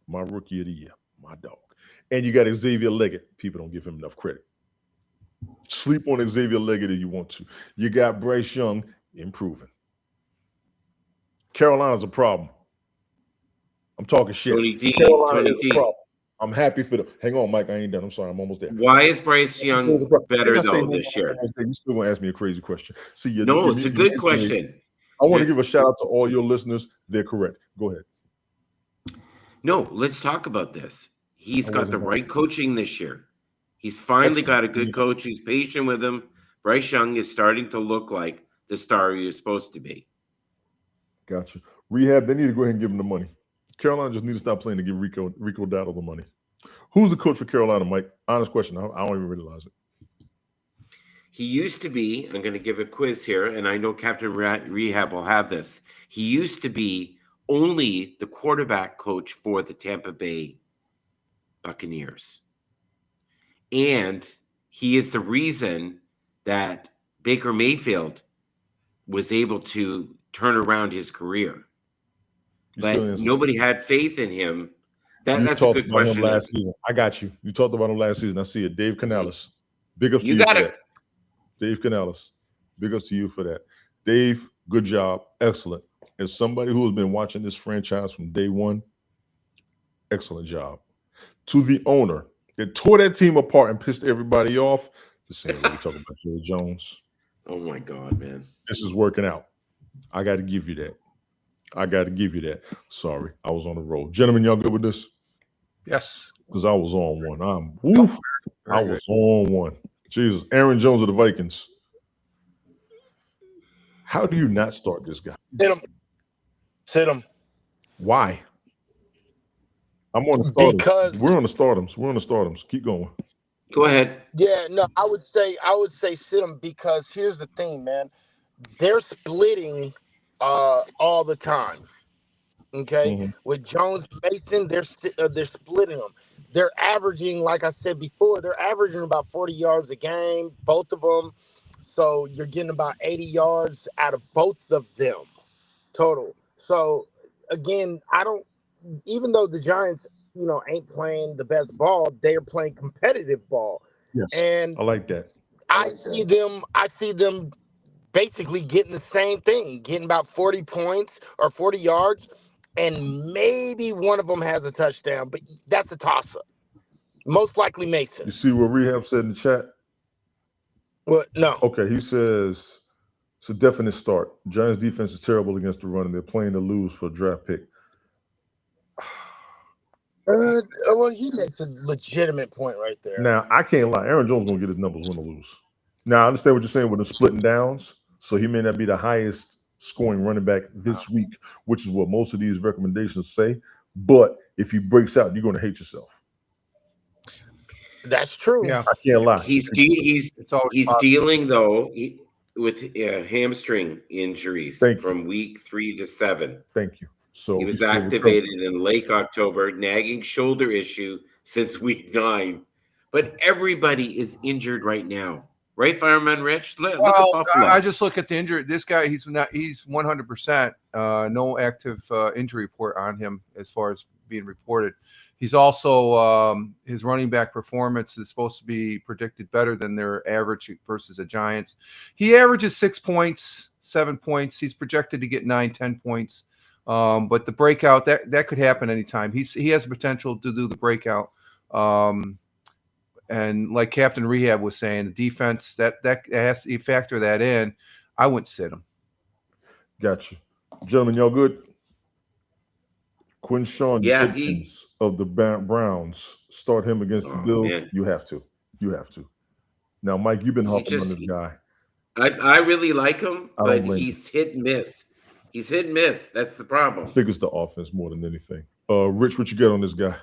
My rookie of the year, my dog. And you got Xavier Leggett. People don't give him enough credit. Sleep on Xavier Leggett if you want to. You got Bryce Young improving. Carolina's a problem. I'm talking shit. Tony D. I'm happy for the. Hang on, Mike. I ain't done. I'm sorry. I'm almost there. Why is Bryce Young better though this year? You still gonna ask me a crazy question? See, it's a good question. I want to give a shout out to all your listeners. They're correct. Go ahead. No, let's talk about this. He's got the right coaching this year. He's finally got a good coach who's patient with him. Bryce Young is starting to look like the star he was supposed to be. Gotcha. Rehab, they need to go ahead and give him the money. Carolina just need to stop playing to give Rico Dowdle the money. Who's the coach for Carolina, Mike? Honest question. I don't even realize it. He used to be, I'm going to give a quiz here, and I know Captain Rehab will have this. He used to be only the quarterback coach for the Tampa Bay Buccaneers. And he is the reason that Baker Mayfield was able to turn around his career. But nobody had faith in him. That's a good question. Last season. I got you. You talked about him last season. I see it. Dave Canales. Big ups to you for that. Dave Canales. Big ups to you for that. Dave, good job. Excellent. As somebody who has been watching this franchise from day one, excellent job. To the owner that tore that team apart and pissed everybody off, the same way we talk about Jerry Jones. Oh, my God, man. This is working out. I got to give you that. Sorry, I was on the road. Gentlemen, y'all good with this? Yes. Because I was on one. I was on one. Jesus. Aaron Jones of the Vikings. How do you not start this guy? Sit him. Why? I'm on the starters. Because we're on the starters. Keep going. Go ahead. Yeah, no, I would say sit him because here's the thing, man. They're splitting all the time. Okay, with Jones Mason, they're splitting them. They're averaging, like I said before, they're averaging about 40 yards a game, both of them. So you're getting about 80 yards out of both of them total. So again, even though the Giants, ain't playing the best ball, they're playing competitive ball. Yes, and I like that. I see them basically getting the same thing, getting about 40 points or 40 yards. And maybe one of them has a touchdown, but that's a toss-up. Most likely Mason. You see what Rehab said in the chat? What? No. Okay, he says it's a definite start. Giants defense is terrible against the run, and they're playing to lose for a draft pick. Well, he makes a legitimate point right there. Now, I can't lie. Aaron Jones is going to get his numbers win or lose. Now, I understand what you're saying with the splitting downs, so he may not be the highest scoring running back this week, which is what most of these recommendations say. But if he breaks out, you're going to hate yourself. That's true. Yeah, I can't lie. He's dealing though with hamstring injuries from week 3 to 7. Thank you. So he was activated in late October, nagging shoulder issue since week 9. But everybody is injured right now. Right, Fireman Rich? Look at Buffalo. I just look at the injury. This guy, he's 100%. No active injury report on him as far as being reported. He's also his running back performance is supposed to be predicted better than their average versus the Giants. He averages 6 points, 7 points. He's projected to get 9, 10 points. But the breakout that could happen anytime. He has the potential to do the breakout. And like Captain Rehab was saying, the defense that has to factor that in. I wouldn't sit him. Gotcha, gentlemen. Y'all good? Quinshawn Judkins of the Browns, start him against the Bills. Man. You have to. Now, Mike, you've been harping on this guy. I really like him, but he's hit and miss. He's hit and miss. That's the problem. I think it's the offense more than anything. Rich, what you get on this guy?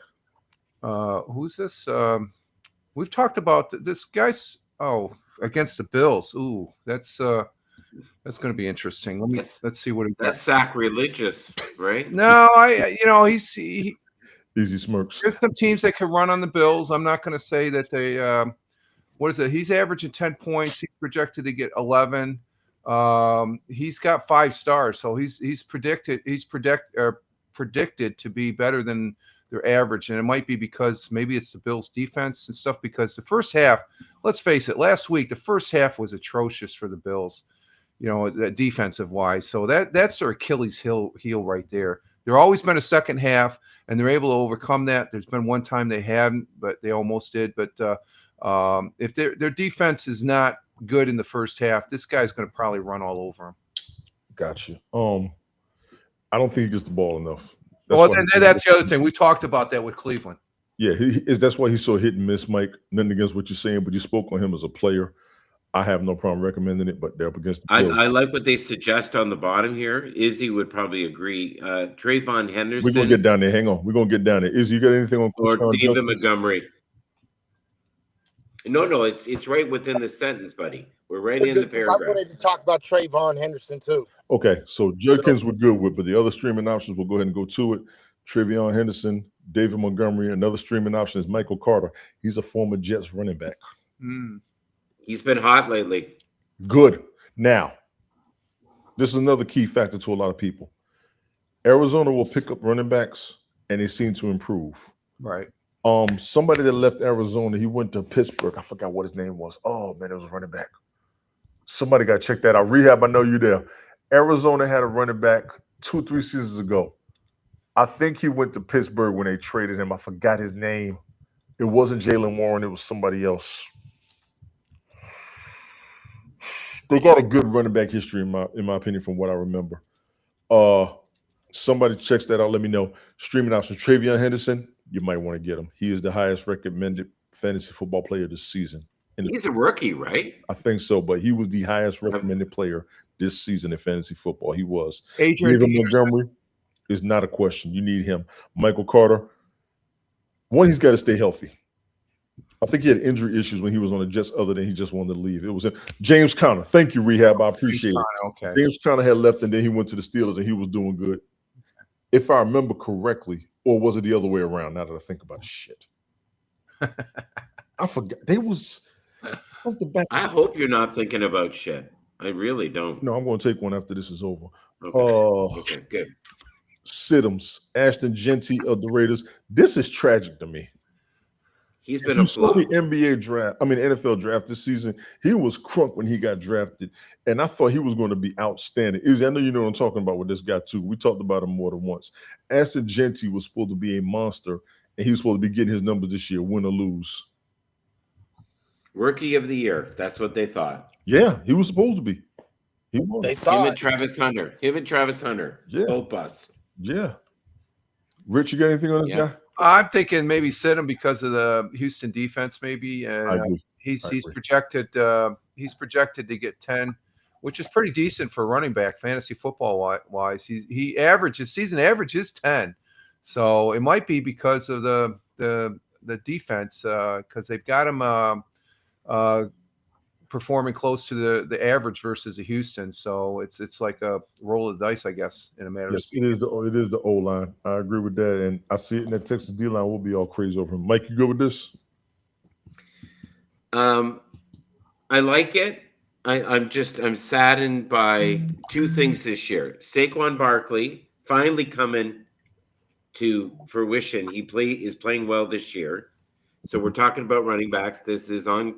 Who's this? We've talked about this guy's against the Bills. Ooh, that's going to be interesting. Let's see what that's sacrilegious, right? No, he's easy smirks. There's some teams that can run on the Bills. I'm not going to say that they. What is it? He's averaging 10 points. He's projected to get 11. He's got 5 stars, so he's predicted to be better than their average, and it might be because maybe it's the Bills' defense and stuff. Because the first half, let's face it, last week the first half was atrocious for the Bills, defensive wise. So that's their Achilles heel right there. There's always been a second half, and they're able to overcome that. There's been one time they haven't, but they almost did. But if their defense is not good in the first half, this guy's going to probably run all over him. Gotcha. I don't think he gets the ball enough. That's the other thing. We talked about that with Cleveland. Yeah, that's why he's so hit and miss, Mike. Nothing against what you're saying, but you spoke on him as a player. I have no problem recommending it, but they're up against the I Bills. like what they suggest on the bottom here. Izzy would probably agree. Trayvon Henderson. We're gonna get down there. Hang on, we're gonna get down there. Izzy, you got anything on or Quinshon David Judkins? Montgomery? No, it's right within the sentence, buddy. We're right in the paragraph. I wanted to talk about Trayvon Henderson too. Okay, so Judkins we're good with, but the other streaming options, we'll go ahead and go to it. Trayvon Henderson, David Montgomery. Another streaming option is Michael Carter. He's a former Jets running back. He's been hot lately. Good. Now, this is another key factor to a lot of people. Arizona will pick up running backs, and they seem to improve. Right. Somebody that left Arizona, he went to Pittsburgh. I forgot what his name was. Oh man, it was a running back. Somebody got to check that out. Rehab, I know you there. Arizona had a running back 2-3 seasons ago. I think he went to Pittsburgh when they traded him. I forgot his name. It wasn't Jalen Warren. It was somebody else. They got a good running back history, in my opinion, from what I remember. Somebody checks that out. Let me know. Streaming options. Trayvon Henderson, you might want to get him. He is the highest recommended fantasy football player this season. He's a rookie, right? I think so, but he was the highest recommended player this season in fantasy football. He was. Adrian David Montgomery is not a question. You need him. Michael Carter, one, he's got to stay healthy. I think he had injury issues when he was on the Jets, other than he just wanted to leave. It was James Conner. Thank you, Rehab. I appreciate it. Okay. James Conner had left, and then he went to the Steelers, and he was doing good. If I remember correctly, or was it the other way around? Now that I think about it, shit. I forgot. They was something back. I hope you're not thinking about shit. I really don't. No, I'm going to take one after this is over. Okay, good. Siddums, Ashton Genty of the Raiders. This is tragic to me. He's been a flop. The NFL draft this season, he was crunk when he got drafted, and I thought he was going to be outstanding. Izzy, I know you know what I'm talking about with this guy too. We talked about him more than once. Ashton Genty was supposed to be a monster, and he was supposed to be getting his numbers this year, win or lose. Rookie of the year. That's what they thought. Yeah, he was supposed to be. He was. They thought. Him and Travis Hunter. Yeah. Both busts. Yeah. Rich, you got anything on this guy? I'm thinking maybe sit him because of the Houston defense, maybe. I agree. He's projected to get 10, which is pretty decent for running back fantasy football wise. His season average is 10, so it might be because of the defense, because they've got him performing close to the average versus a Houston. So it's like a roll of the dice, I guess, in a matter of speaking. It is the O-line. I agree with that, and I see it in that Texas D-line. We'll be all crazy over him. Mike, you good with this? I like it. I'm saddened by two things this year. Saquon Barkley finally coming to fruition. He is playing well this year. So we're talking about running backs. This is on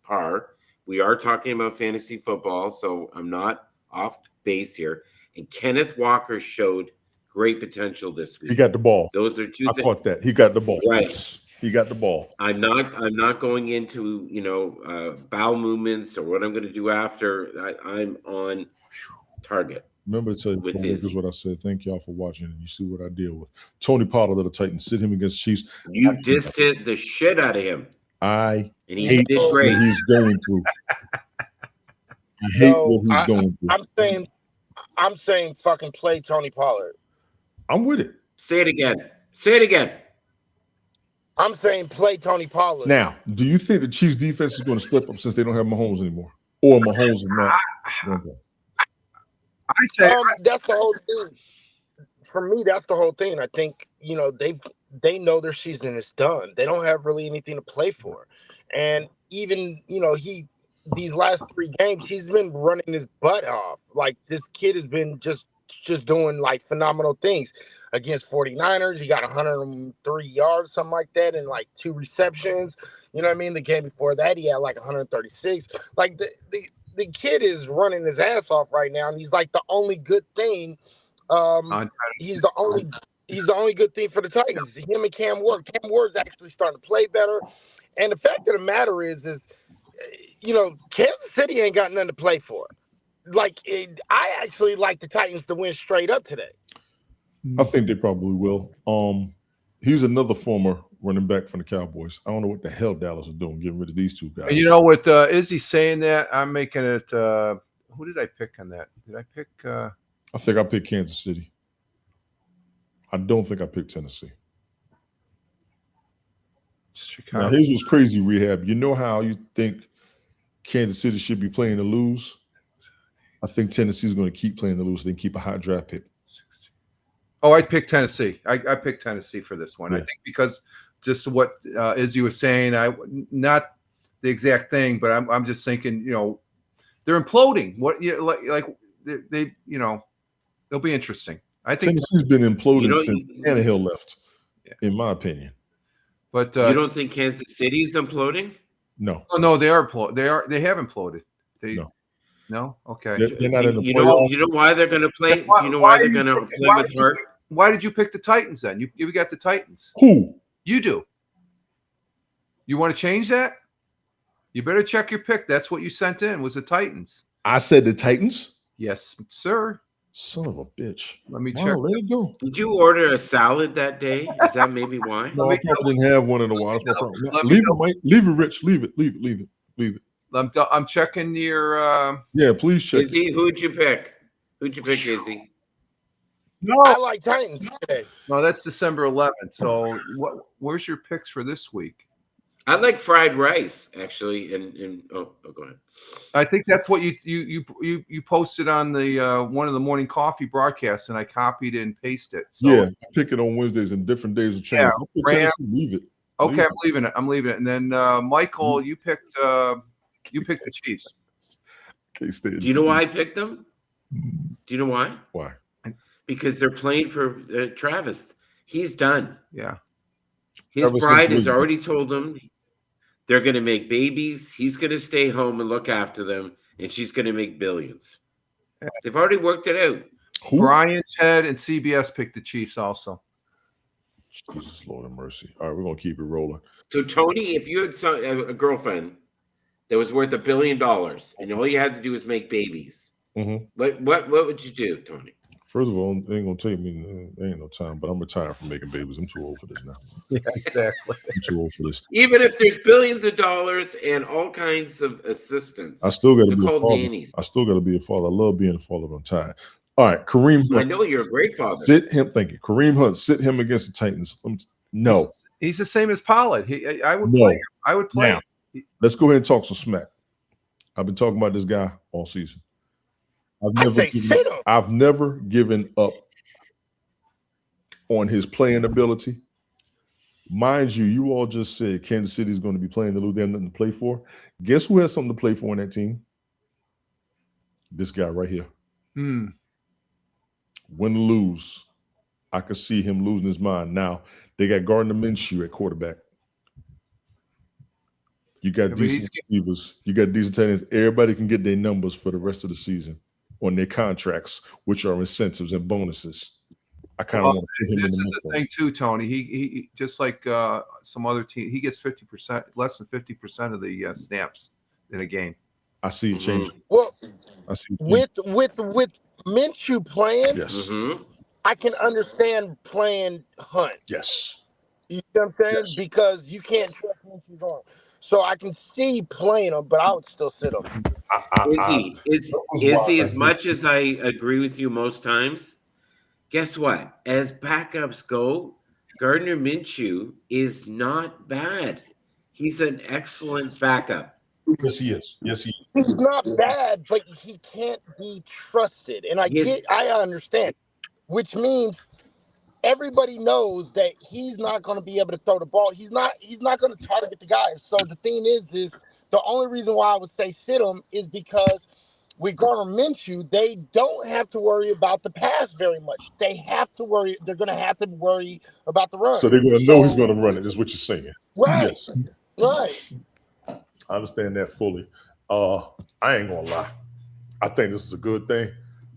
par. We are talking about fantasy football, so I'm not off base here. And Kenneth Walker showed great potential this week. He got the ball. Those are two things. I caught that. He got the ball. Right. Yes, he got the ball. I'm not going into bowel movements or what I'm going to do after. I'm on target. Remember to tell you, this is what I said. Thank y'all for watching, and you see what I deal with. Tony Pollard of the Titans, sit him against Chiefs. You dissed the shit out of him. And he did great. What he's going through. I hate what he's going through. I'm saying fucking play Tony Pollard. I'm with it. Say it again. I'm saying play Tony Pollard. Now, do you think the Chiefs defense is going to step up since they don't have Mahomes anymore? Or Mahomes is not? I say that's the whole thing. For me, that's the whole thing. I think, they know their season is done. They don't have really anything to play for. And even, these last 3 games, he's been running his butt off. Like, this kid has been just doing like phenomenal things. Against 49ers, he got 103 yards, something like that, and like 2 receptions. You know what I mean? The game before that, he had like 136. Like the kid is running his ass off right now, and he's like the only good thing. He's the only good thing for the Titans. Him and Cam Ward. Cam Ward's actually starting to play better. And the fact of the matter is Kansas City ain't got nothing to play for. I actually like the Titans to win straight up today. I think they probably will. He's another former running back from the Cowboys. I don't know what the hell Dallas is doing, getting rid of these two guys. And you know what? Izzy saying that, I'm making it. Who did I pick on that? Did I pick? I think I picked Kansas City. I don't think I picked Tennessee. Chicago. Now, here's what's crazy, Rehab. You know how you think Kansas City should be playing to lose? I think Tennessee's going to keep playing to lose. They keep a high draft pick. Oh, I picked Tennessee. I picked Tennessee for this one. Yeah. I think because just what Izzy was saying, not the exact thing, but I'm just thinking, you know, they're imploding. What like they you know, they'll be interesting. I think Tennessee's been imploding since Tannehill left, in my opinion. But you don't think Kansas City's imploding? No. Oh no, they are. They have imploded. No. Okay. They're not in the playoffs. You know why they're going to play? Do you know why they're going to play with heart? Why did you pick the Titans then? You got the Titans. Who? You do. You want to change that? You better check your pick. That's what you sent in, was the Titans. I said the Titans? Yes, sir. Son of a bitch. Let me check. Let it go. Did you order a salad that day? Is that maybe why? No, I probably didn't have one in a while. Leave it, Mike. Leave it, Rich. Leave it. I'm checking your. Yeah, please check. Izzy, who'd you pick? Who'd you pick, Izzy? No, I like Titans today. No, that's December 11th. So, where's your picks for this week? I like fried rice, actually. And go ahead. I think that's what you posted on the one of the morning coffee broadcasts, and I copied and pasted it. So, yeah, I pick it on Wednesdays and different days of change. Leave it. Okay, I'm leaving it. And then Michael, you picked the Chiefs. Do you know why I picked them? Do you know why? Why? Because they're playing for Travis. He's done. Yeah. His bride has already told him they're going to make babies. He's going to stay home and look after them, and she's going to make billions. Yeah. They've already worked it out. Who? Brian, Ted, and CBS picked the Chiefs also. Jesus, Lord have mercy. All right, we're going to keep it rolling. So, Tony, if you had a girlfriend that was worth $1 billion and all you had to do was make babies, what would you do, Tony? First of all, it ain't gonna take me. There ain't no time, but I'm retired from making babies. I'm too old for this now. Yeah, exactly. I'm too old for this. Even if there's billions of dollars and all kinds of assistance, I still got to be a father. Nannies. I still got to be a father. I love being a father, but I'm tired. All right, Kareem Hunt. I know you're a great father. Sit him. Thank you, Kareem Hunt. Sit him against the Titans. No, he's the same as Pollard. I would play him. I would play him. Let's go ahead and talk some smack. I've been talking about this guy all season. I've never given up on his playing ability. Mind you, you all just said Kansas City is going to be playing to lose. They have nothing to play for. Guess who has something to play for on that team? This guy right here. Win or lose, I could see him losing his mind. Now, they got Gardner Minshew at quarterback. You got decent receivers. You got decent tight ends. Everybody can get their numbers for the rest of the season on their contracts, which are incentives and bonuses. I kind of want to put him this in the is the thing too, Tony. He just like some other team, he gets 50%, less than 50% of the snaps in a game. I see it changing. Well, I see with Minshew playing, yes, I can understand playing Hunt. Yes, you know what I'm saying? Yes. Because you can't trust Minshew's arm. So I can see playing him, but I would still sit him. Izzy, as much as I agree with you most times, guess what? As backups go, Gardner Minshew is not bad. He's an excellent backup. Yes, he is. Yes, he is. He's not bad, but he can't be trusted. And I understand, which means everybody knows that he's not going to be able to throw the ball. He's not going to target the guy. So the thing is the only reason why I would say sit him is because with Gardner Minshew, they don't have to worry about the pass very much. They're going to have to worry about the run. So they're going to know he's going to run it, is what you're saying. Right. Yes. Right. I understand that fully. I ain't going to lie. I think this is a good thing.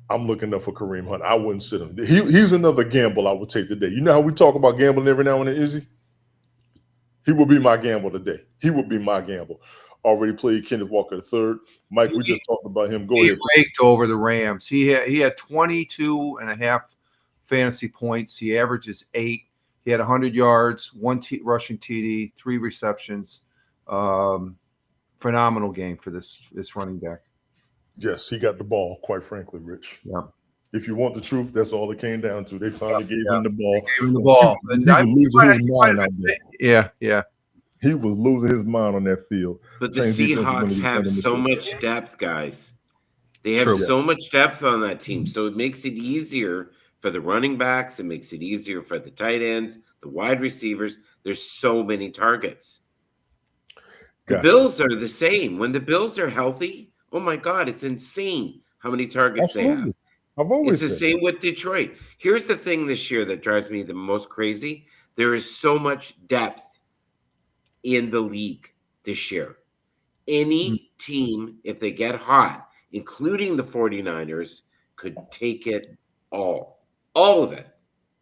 I'm looking up for Kareem Hunt. I wouldn't sit him. He's another gamble I would take today. You know how we talk about gambling every now and then, Izzy? He will be my gamble today. He will be my gamble. Already played Kenneth Walker III. Mike, we just talked about him. Go ahead. He raked over the Rams. He had 22.5 fantasy points. He averages 8. He had 100 yards, one rushing TD, 3 receptions. Phenomenal game for this running back. Yes, he got the ball, quite frankly, Rich. Yeah. If you want the truth, that's all it came down to. They finally gave him the ball. Gave him the ball. He was losing his mind out there. Yeah. He was losing his mind on that field. But the Seahawks have so much depth, guys. They have so much depth on that team. So it makes it easier for the running backs. It makes it easier for the tight ends, the wide receivers. There's so many targets. The Bills are the same. When the Bills are healthy, oh my God, it's insane how many targets they have. I've always said. It's the same with Detroit. Here's the thing this year that drives me the most crazy. There is so much depth in the league this year. Any team, if they get hot, including the 49ers, could take it all of it.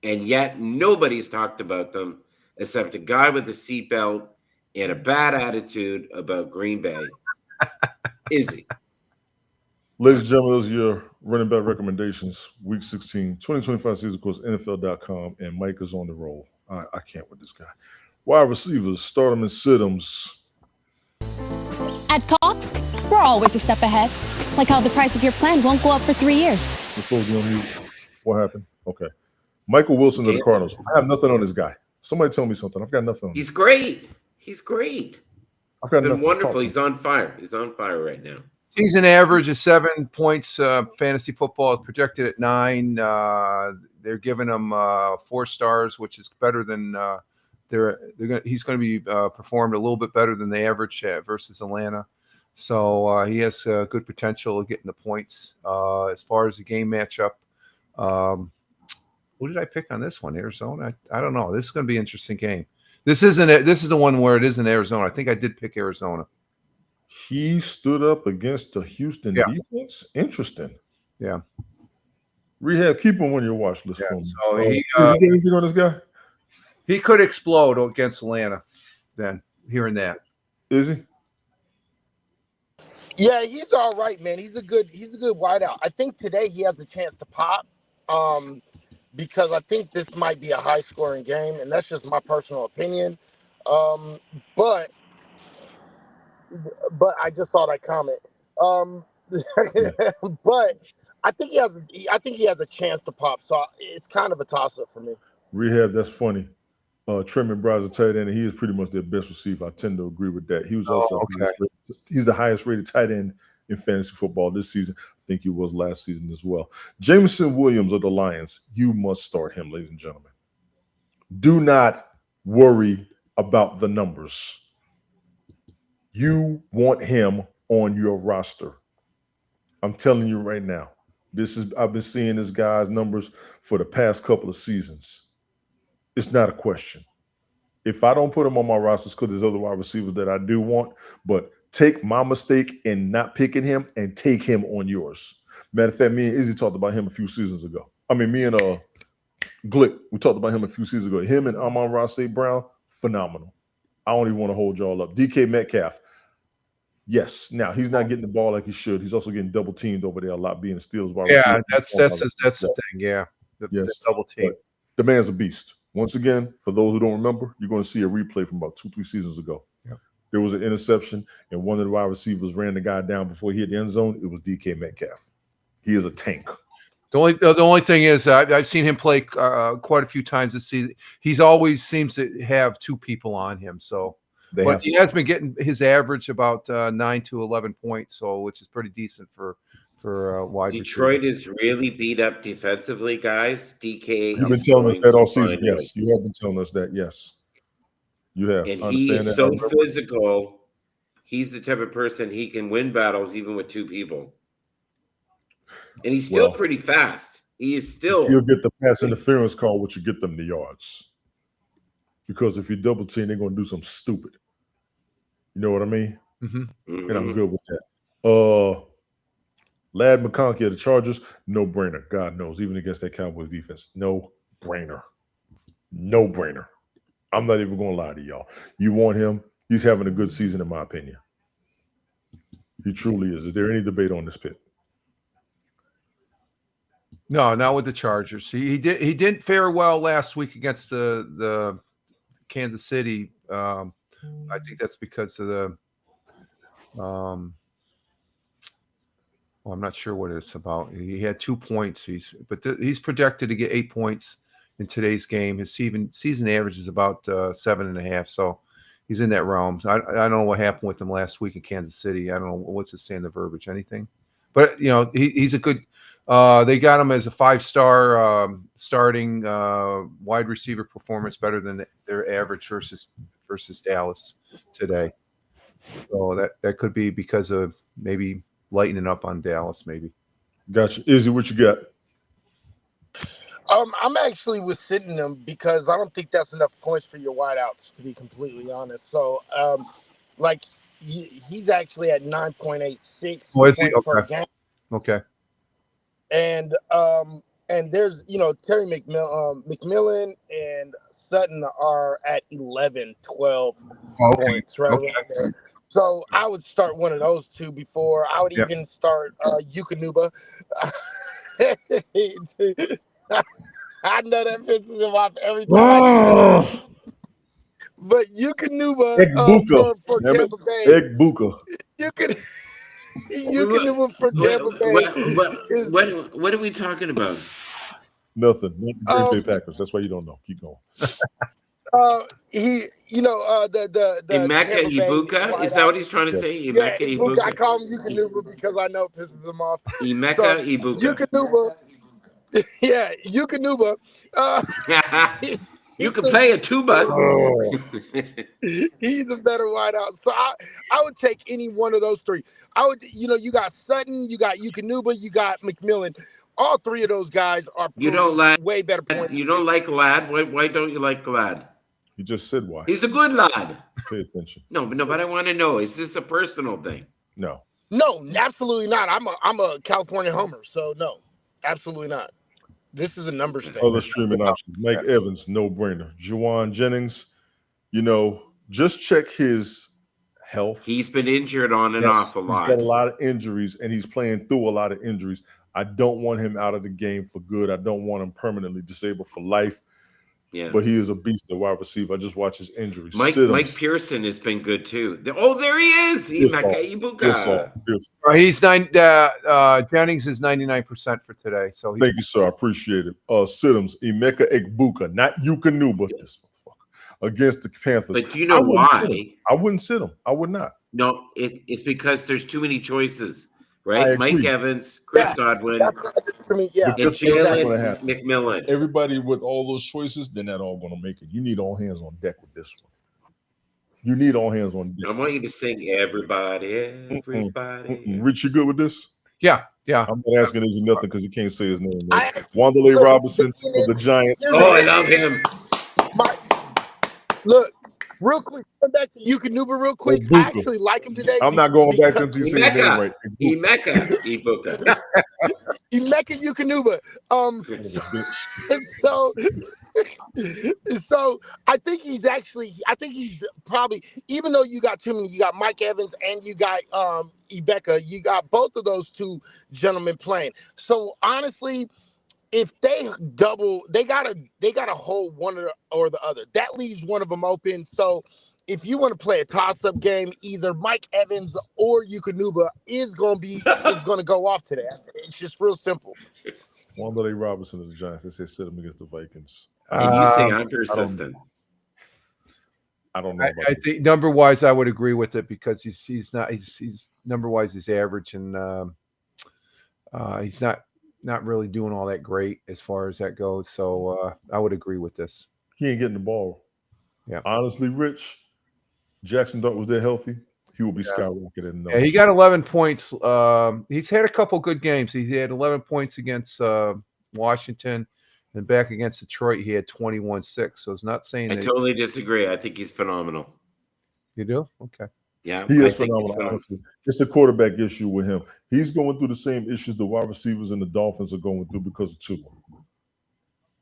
And yet nobody's talked about them except a guy with a seatbelt and a bad attitude about Green Bay. Is he? Ladies and gentlemen, those are your running back recommendations. Week 16, 2025 season, of course, NFL.com, and Mike is on the roll. I can't with this guy. Wide receivers, start them and sit them. At Cox, we're always a step ahead. Like how the price of your plan won't go up for 3 years. What happened? Okay. Michael Wilson of the Cardinals. I have nothing on this guy. Somebody tell me something. I've got nothing on him. He's great. He's great. I've got been wonderful. He's on fire. He's on fire right now. Season average is 7 points. Fantasy football is projected at 9. They're giving him 4 stars, which is better than he's going to be performed a little bit better than the average versus Atlanta. So he has good potential of getting the points. As far as the game matchup, who did I pick on this one? Arizona? I don't know. This is going to be an interesting game. This is the one where it is in Arizona. I think I did pick Arizona. He stood up against the Houston defense. Interesting. Yeah. Rehab, keep him on your watch list for me. So is he getting anything on this guy? He could explode against Atlanta. Then hearing that, is he? Yeah, he's all right, man. He's a good wideout. I think today he has a chance to pop. Because I think this might be a high-scoring game, and that's just my personal opinion. But I just thought I'd comment. But I think he has a chance to pop. So it's kind of a toss-up for me. Rehab, that's funny. Trey McBride's a tight end, and he is pretty much their best receiver. I tend to agree with that. He was also he's the highest-rated tight end in fantasy football this season. I think he was last season as well. Jameson Williams of the Lions, you must start him, ladies and gentlemen. Do not worry about the numbers. You want him on your roster. I'm telling you right now. I've been seeing this guy's numbers for the past couple of seasons. It's not a question. If I don't put him on my roster, it's because there's other wide receivers that I do want, but take my mistake in not picking him and take him on yours. Matter of fact, me and Izzy talked about him a few seasons ago. I mean, me and Glick, we talked about him a few seasons ago. Him and Amon-Ra St. Brown, phenomenal. I don't even want to hold y'all up. DK Metcalf, yes. Now, he's not getting the ball like he should. He's also getting double teamed over there a lot, being a Steelers wide receiver. Yeah, that's the thing. Yeah, the double team. The man's a beast. Once again, for those who don't remember, you're going to see a replay from about 2-3 seasons ago. Yep. There was an interception, and one of the wide receivers ran the guy down before he hit the end zone. It was DK Metcalf. He is a tank. The only thing is, I've seen him play quite a few times this season. He's always seems to have 2 people on him. So, but he has been getting his average about 9 to 11 points, so which is pretty decent for wide. Detroit is really beat up defensively, guys. DK. You've been telling us that all season. Yes, you have been telling us that. Yes, you have. And he is so physical. He's the type of person he can win battles even with 2 people. And he's still pretty fast. He is still. He'll get the pass interference call, which will get them the yards. Because if you double team, they're going to do something stupid. You know what I mean? Mm-hmm. And I'm good with that. Lad McConkey of the Chargers, no brainer. God knows, even against that Cowboys defense, no brainer. No brainer. I'm not even going to lie to y'all. You want him? He's having a good season, in my opinion. He truly is. Is there any debate on this pick? No, not with the Chargers. He didn't fare well last week against the Kansas City. I think that's because of the well, I'm not sure what it's about. He had 2 points. He's projected to get 8 points in today's game. His season average is about 7.5. So he's in that realm. So I don't know what happened with him last week in Kansas City. I don't know what's it saying, the verbiage, anything. But he's a good. They got him as a 5-star starting wide receiver performance, better than their average versus Dallas today. So that could be because of maybe lightening up on Dallas, maybe. Gotcha. Izzy, what you got? I'm actually with sitting them because I don't think that's enough points for your wideouts, to be completely honest. So, he's actually at 9.86 Oh, is he? points per Okay. game. Okay. And there's Terry McMillan and Sutton are at 11, 12 points right around there. So I would start one of those two before. I would even start Yukonuba. I know that pisses him off every time. But Yukonuba for Tampa Bay. Egbuka. Yukonuba for Tampa Bay. What are we talking about? Nothing. Green Bay Packers. That's why you don't know. Keep going. The Emeka Ibuka? Is that what he's trying to say? Emeka Ibuka? I call him Yukonuba because I know it pisses him off. Emeka Ibuka. Yukonuba. You can play a tuba. He's a better wideout. So I would take any one of those three. I would, you got Sutton, you got Yukonuba, you got McMillan. All three of those guys are way better points. You don't like Glad? Why don't you like Glad? You just said why. He's a good lad. Pay attention. But I want to know, is this a personal thing? No, absolutely not. I'm a California homer, so no, absolutely not. This is a numbers thing. Other streaming options. Mike Evans, no brainer. Juwan Jennings, just check his health. He's been injured on and off a lot. He's got a lot of injuries, and he's playing through a lot of injuries. I don't want him out of the game for good. I don't want him permanently disabled for life. Yeah, but he is a beast at wide receiver. I just watch his injuries. Mike Pearson has been good too. Oh, there he is. He's Jennings is 99% for today. So thank you, sir. I appreciate it. Siddams, Emeka Egbuka, not Yukonuba, this motherfucker, against the Panthers. But do you know why? I wouldn't sit him. I would not. No, it's because there's too many choices. Right, Mike Evans, Chris Godwin, and Jalen McMillan. Everybody with all those choices, they're not all going to make it. You need all hands on deck with this one. You need all hands on deck. I want you to sing everybody. Rich, you good with this? Yeah. I'm not asking Izzy nothing because he can't say his name. Right? Wanderlei Robinson for the Giants. Oh, I love him. Look. Real quick, come back to Yukonuba real quick. I actually like him today. I'm not going back until you say his name right. Emeka Ibuka. Emeka Yukonuba. So I think he's probably, even though you got too many, you got Mike Evans and you got Ibeka, you got both of those two gentlemen playing. So honestly, if they double, they gotta hold one or the other. That leaves one of them open. So if you want to play a toss-up game, either Mike Evans or Yukonuba is gonna go off today. It's just real simple. Wanderlei Robinson of the Giants. They say sit him against the Vikings. And you say I'm persistent. I don't know. I think number wise, I would agree with it because he's number wise he's average and he's not really doing all that great as far as that goes. So I would agree with this. He ain't getting the ball. Yeah. Honestly, Rich, Jackson Dart was there healthy. He will be skyrocketing. Yeah, he got 11 points. He's had a couple good games. He had 11 points against Washington and back against Detroit. He had 21-6. So it's not saying I totally disagree. I think he's phenomenal. You do? Okay. Yeah, he is phenomenal. Honestly, it's a quarterback issue with him. He's going through the same issues the wide receivers and the Dolphins are going through because of Tua.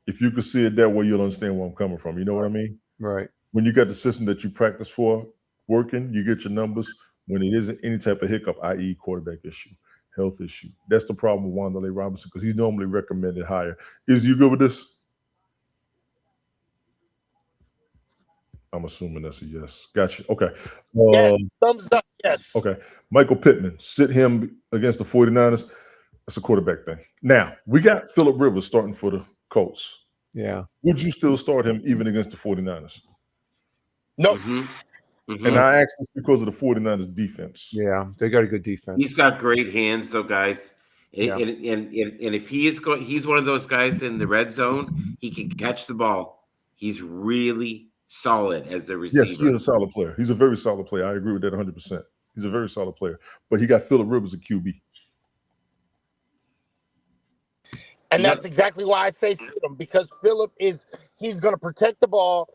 If you could see it that way, you'll understand where I'm coming from. You know what I mean? Right. When you got the system that you practice for working, you get your numbers. When it isn't any type of hiccup, i.e., quarterback issue, Health issue. That's the problem with Wanderlei Robinson because he's normally recommended higher. Is you good with this? I'm assuming that's a yes. Gotcha. Okay. Yes, thumbs up. Yes. Okay. Michael Pittman, sit him against the 49ers. That's a quarterback thing. Now, we got Phillip Rivers starting for the Colts. Yeah. Would you still start him even against the 49ers? No. And I asked this because of the 49ers defense. Yeah, they got a good defense. He's got great hands, though, guys. And if he is going, he's one of those guys in the red zone. He can catch the ball. He's really solid as a receiver. Yes, he's a solid player. He's a very solid player. I agree with that 100%. He's a very solid player. But he got Phillip Rivers at QB. And that's exactly why I say sit him, because Phillip he's going to protect the ball.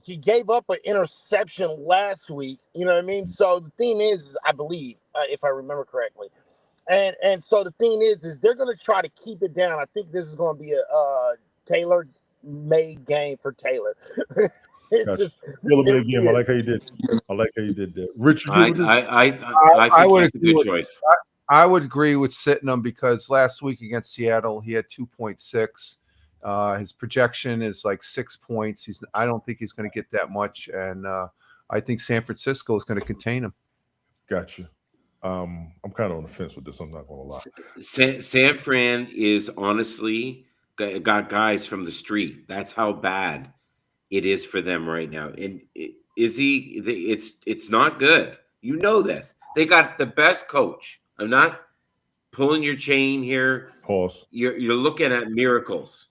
He gave up an interception last week. You know what I mean? So the thing is I believe, if I remember correctly, and so the thing is they're going to try to keep it down. I think this is going to be a tailor-made game for Taylor. Gotcha. Tailor-made game. I like how you did. That. Rich, I think he's a good choice. I would agree with sitting him because last week against Seattle, he had 2.6. His projection is like 6 points. I don't think he's going to get that much, and I think San Francisco is going to contain him. Gotcha. I'm kind of on the fence with this. I'm not going to lie. San Fran is honestly got guys from the street. That's how bad it is for them right now. And it's not good. You know this. They got the best coach. I'm not pulling your chain here. Pause. You're looking at miracles.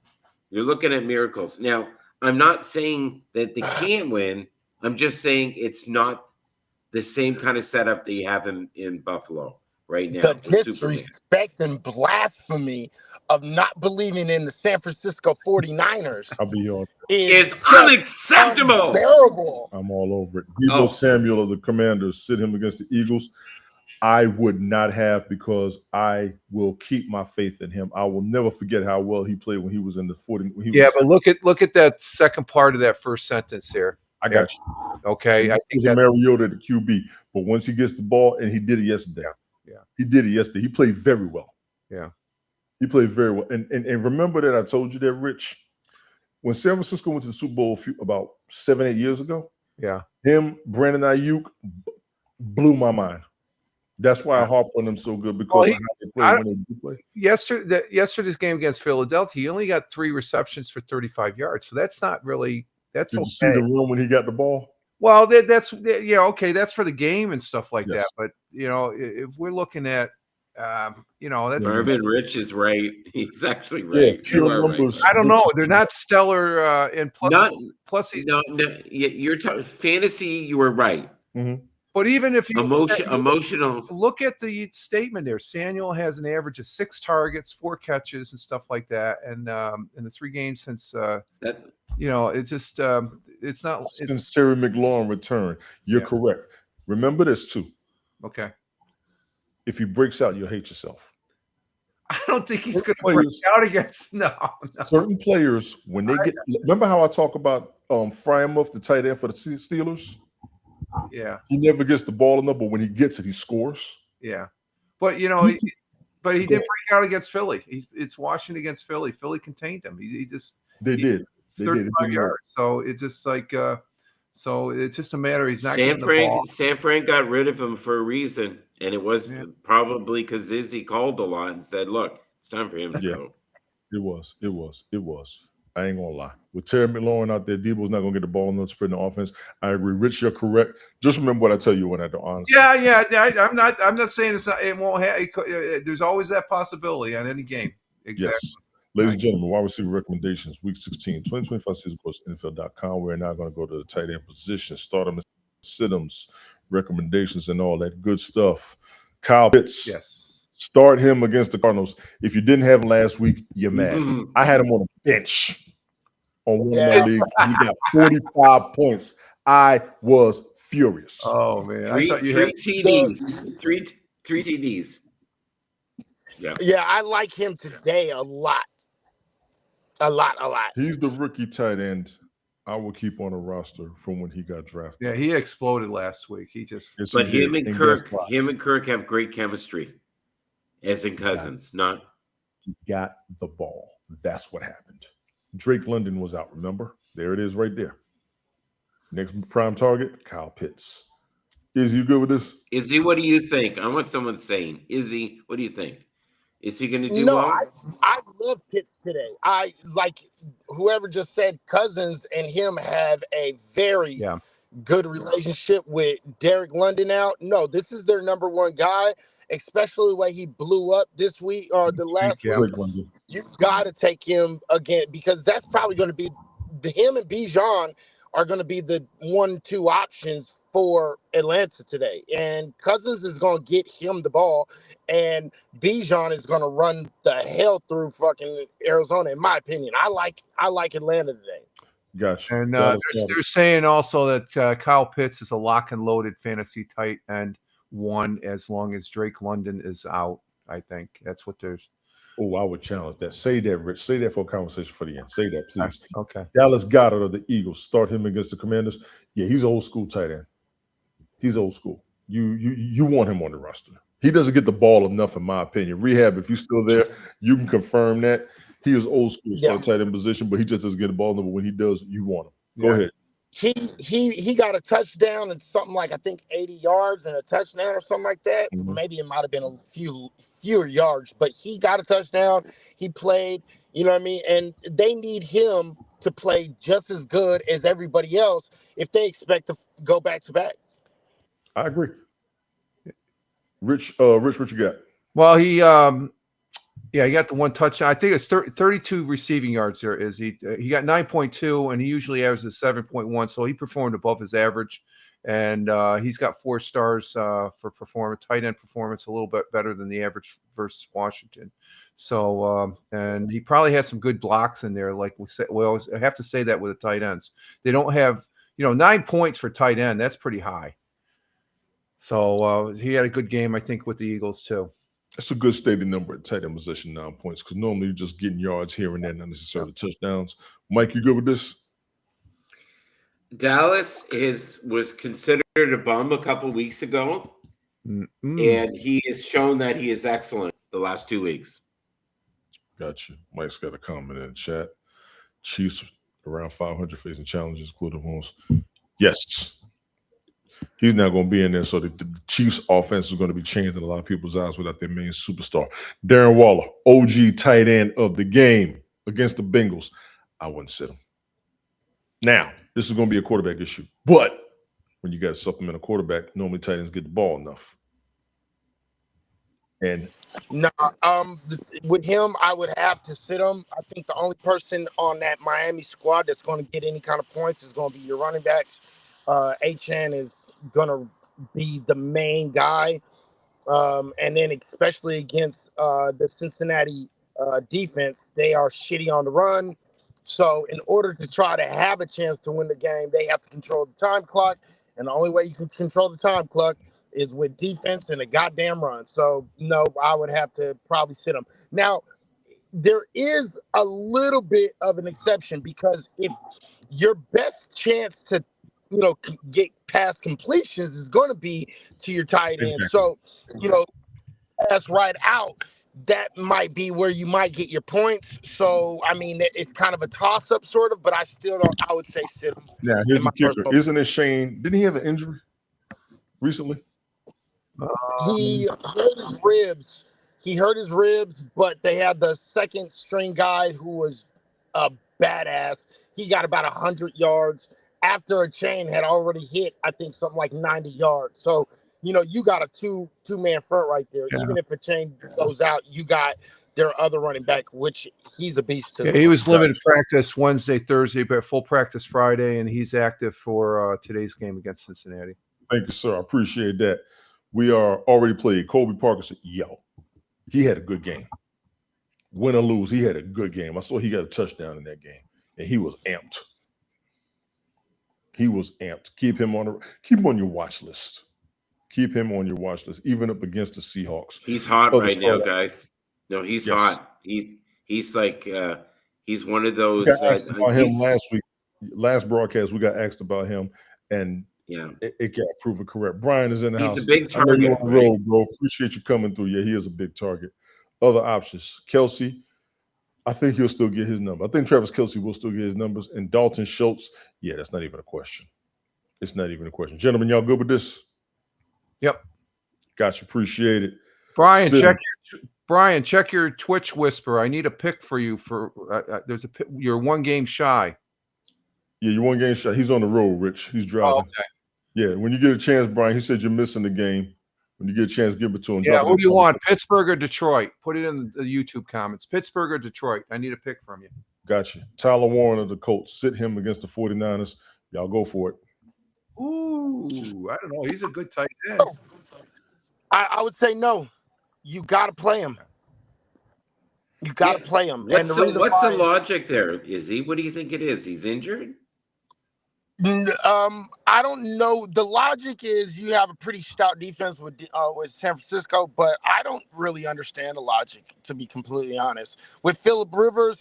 You're looking at miracles. Now, I'm not saying that they can't win. I'm just saying it's not the same kind of setup that you have in Buffalo right now. The disrespect and blasphemy of not believing in the San Francisco 49ers I'll be on. is unacceptable. Unbearable. I'm all over it. Deebo Samuel of the Commanders, sit him against the Eagles. I would not have, because I will keep my faith in him. I will never forget how well he played when he was in the 40. But look at that second part of that first sentence there. I got you. Okay. I think that Mariota at the QB, but once he gets the ball, and he did it yesterday. Yeah. He did it yesterday. He played very well. Yeah. He played very well. And remember that I told you that, Rich, when San Francisco went to the Super Bowl about 7-8 years ago. Yeah. Him, Brandon Ayuk blew my mind. That's why I harp on them so good, because of how they play when they do play. Yesterday's game against Philadelphia, he only got 3 receptions for 35 yards. So that's not really – that's Did okay. you see the run when he got the ball? Well, that's that's for the game and stuff like that. But, if we're looking at, that's – Urban Rich is right. He's actually right. Yeah, pure numbers. Right. I don't know. They're not stellar and plus he's – you're talking fantasy, you were right. Mm-hmm. But even if you emotional, look at the statement there. Samuel has an average of 6 targets, 4 catches, and stuff like that. And in the 3 games since it's just it's not. Since Terry McLaurin returned, you're correct. Remember this too. Okay. If he breaks out, you'll hate yourself. I don't think he's going to break out against no. Certain players, when they get. Remember how I talk about Frymouth, the tight end for the Steelers? Yeah, he never gets the ball enough, but when he gets it, he scores. Yeah, but he did break out against Philly. It's Washington against Philly. Philly contained him. He did 35 yards. So it's just like so it's just a matter. He's not getting the ball. San Fran got rid of him for a reason, and it was probably because Izzy called a lot and said, "Look, it's time for him to go." It was. I ain't gonna lie. With Terry McLaurin out there, Debo's not gonna get the ball in the spread in the offense. I agree. Rich, you're correct. Just remember what I tell you when I don't. Honestly. Yeah. I'm not saying it's not. It won't have. There's always that possibility on any game. Exactly. Yes. Ladies and gentlemen, wide receiver recommendations, Week 16, 2025 season course, NFL.com. We're now going to go to the tight end position, start them, sit them, recommendations, and all that good stuff. Kyle Pitts. Yes. Start him against the Cardinals. If you didn't have him last week, you're mad. I had him on the bench on one of my leagues. He got 45 points. I was furious. Oh man, I thought you had TDs. Three TDs. Yeah, I like him today a lot. A lot. He's the rookie tight end I will keep on a roster from when he got drafted. Yeah, he exploded last week. He just him and Kirk have great chemistry. as in Cousins, not. He got the ball. That's what happened. Drake London was out, remember? There it is right there. Next prime target, Kyle Pitts. Is you good with this? Izzy, what do you think? I want someone saying, Izzy, what do you think? Is he going to do No, well? I love Pitts today. I like whoever just said Cousins and him have a very good relationship with Derek London out. No, this is their number one guy, especially the way he blew up this week or the last week. You got to take him again because that's probably going to be him and Bijan are going to be the 1-2 options for Atlanta today. And Cousins is going to get him the ball, and Bijan is going to run the hell through fucking Arizona, in my opinion. I like Atlanta today. Gotcha. And they're saying also that Kyle Pitts is a lock and loaded fantasy tight end one as long as Drake London is out. I think that's what there's. Oh, I would challenge that. Say that, Rich. Say that for a conversation for the end. Say that, please. Okay. Dallas Goedert of the Eagles. Start him against the Commanders. Yeah, he's old school tight end. He's old school. You want him on the roster. He doesn't get the ball enough, in my opinion. Rehab, if you're still there, you can confirm that. He is old school start tight end position, but he just doesn't get the ball. But when he does, you want him. Go ahead. He got a touchdown and something like I think 80 yards and a touchdown or something like that. Maybe it might have been a fewer yards, but he got a touchdown. He played, you know what I mean? And they need him to play just as good as everybody else if they expect to go back to back. I agree. Rich, what you got? Well, he got the one touchdown. I think it's 32 receiving yards there. Is he got 9.2 and he usually averages 7.1, so he performed above his average. And he's got 4 stars for performance, tight end performance, a little bit better than the average versus Washington. So and he probably had some good blocks in there. Like we said, we always have to say that with the tight ends. They don't have 9 points for tight end. That's pretty high. So he had a good game, I think, with the Eagles too. That's a good stated number at tight end position, 9 points, because normally you're just getting yards here and there, not necessarily touchdowns. Mike, you good with this? Dallas was considered a bum a couple weeks ago, and he has shown that he is excellent the last 2 weeks. Gotcha. Mike's got a comment in the chat. Chiefs around 500 facing challenges, including homes. Yes. He's not going to be in there, so the Chiefs' offense is going to be changed in a lot of people's eyes without their main superstar. Darren Waller, OG tight end of the game against the Bengals. I wouldn't sit him. Now, this is going to be a quarterback issue, but when you got to supplement a quarterback, normally tight ends get the ball enough. And no, with him, I would have to sit him. I think the only person on that Miami squad that's going to get any kind of points is going to be your running backs. Achane is going to be the main guy. And then especially against the Cincinnati defense, they are shitty on the run. So in order to try to have a chance to win the game, they have to control the time clock. And the only way you can control the time clock is with defense and a goddamn run. So, no, I would have to probably sit them. Now, there is a little bit of an exception because if your best chance to get past completions is going to be to your tight end. Exactly. So, pass right out, that might be where you might get your points. So, I mean, it's kind of a toss-up sort of, but I would say sit him. Now, here's the kicker. Isn't it Shane? Didn't he have an injury recently? He hurt his ribs. But they had the second string guy who was a badass. He got about 100 yards after Achane had already hit, I think, something like 90 yards. So, you got a two-man front right there. Yeah. Even if Achane goes out, you got their other running back, which he's a beast too. Yeah, he was limited practice Wednesday, Thursday, but full practice Friday, and he's active for today's game against Cincinnati. Thank you, sir. I appreciate that. We are already played. Colby Parker said, he had a good game. Win or lose, he had a good game. I saw he got a touchdown in that game, and he was amped. Keep him on your watch list. Keep him on your watch list, even up against the Seahawks. He's hot right now, guys. No, he's hot. He's like he's one of those. We got asked about him last week. Last broadcast, we got asked about him, and it got proven correct. Brian is in the house. He's a big target. On the road, bro. Appreciate you coming through. Yeah, he is a big target. Other options. Kelsey, I think he'll still get his number. I think Travis Kelsey will still get his numbers. And Dalton Schultz, yeah, that's not even a question. It's not even a question. Gentlemen, y'all good with this? Yep. Gotcha. Appreciate it. Brian, Sid. check your Twitch whisper. I need a pick for you. There's a pick. You're 1 game shy. Yeah, you're 1 game shy. He's on the road, Rich. He's driving. Oh, okay. Yeah, when you get a chance, Brian, he said you're missing the game. When you get a chance, give it to him. Yeah, who do you want? Pittsburgh or Detroit? Put it in the YouTube comments. Pittsburgh or Detroit? I need a pick from you. Gotcha. Tyler Warren of the Colts. Sit him against the 49ers. Y'all go for it. Ooh, I don't know. He's a good tight end. I would say no. You got to play him. You got to play him. What's the logic there? Is he? What do you think it is? He's injured? I don't know. The logic is you have a pretty stout defense with San Francisco, but I don't really understand the logic, to be completely honest. With Phillip Rivers,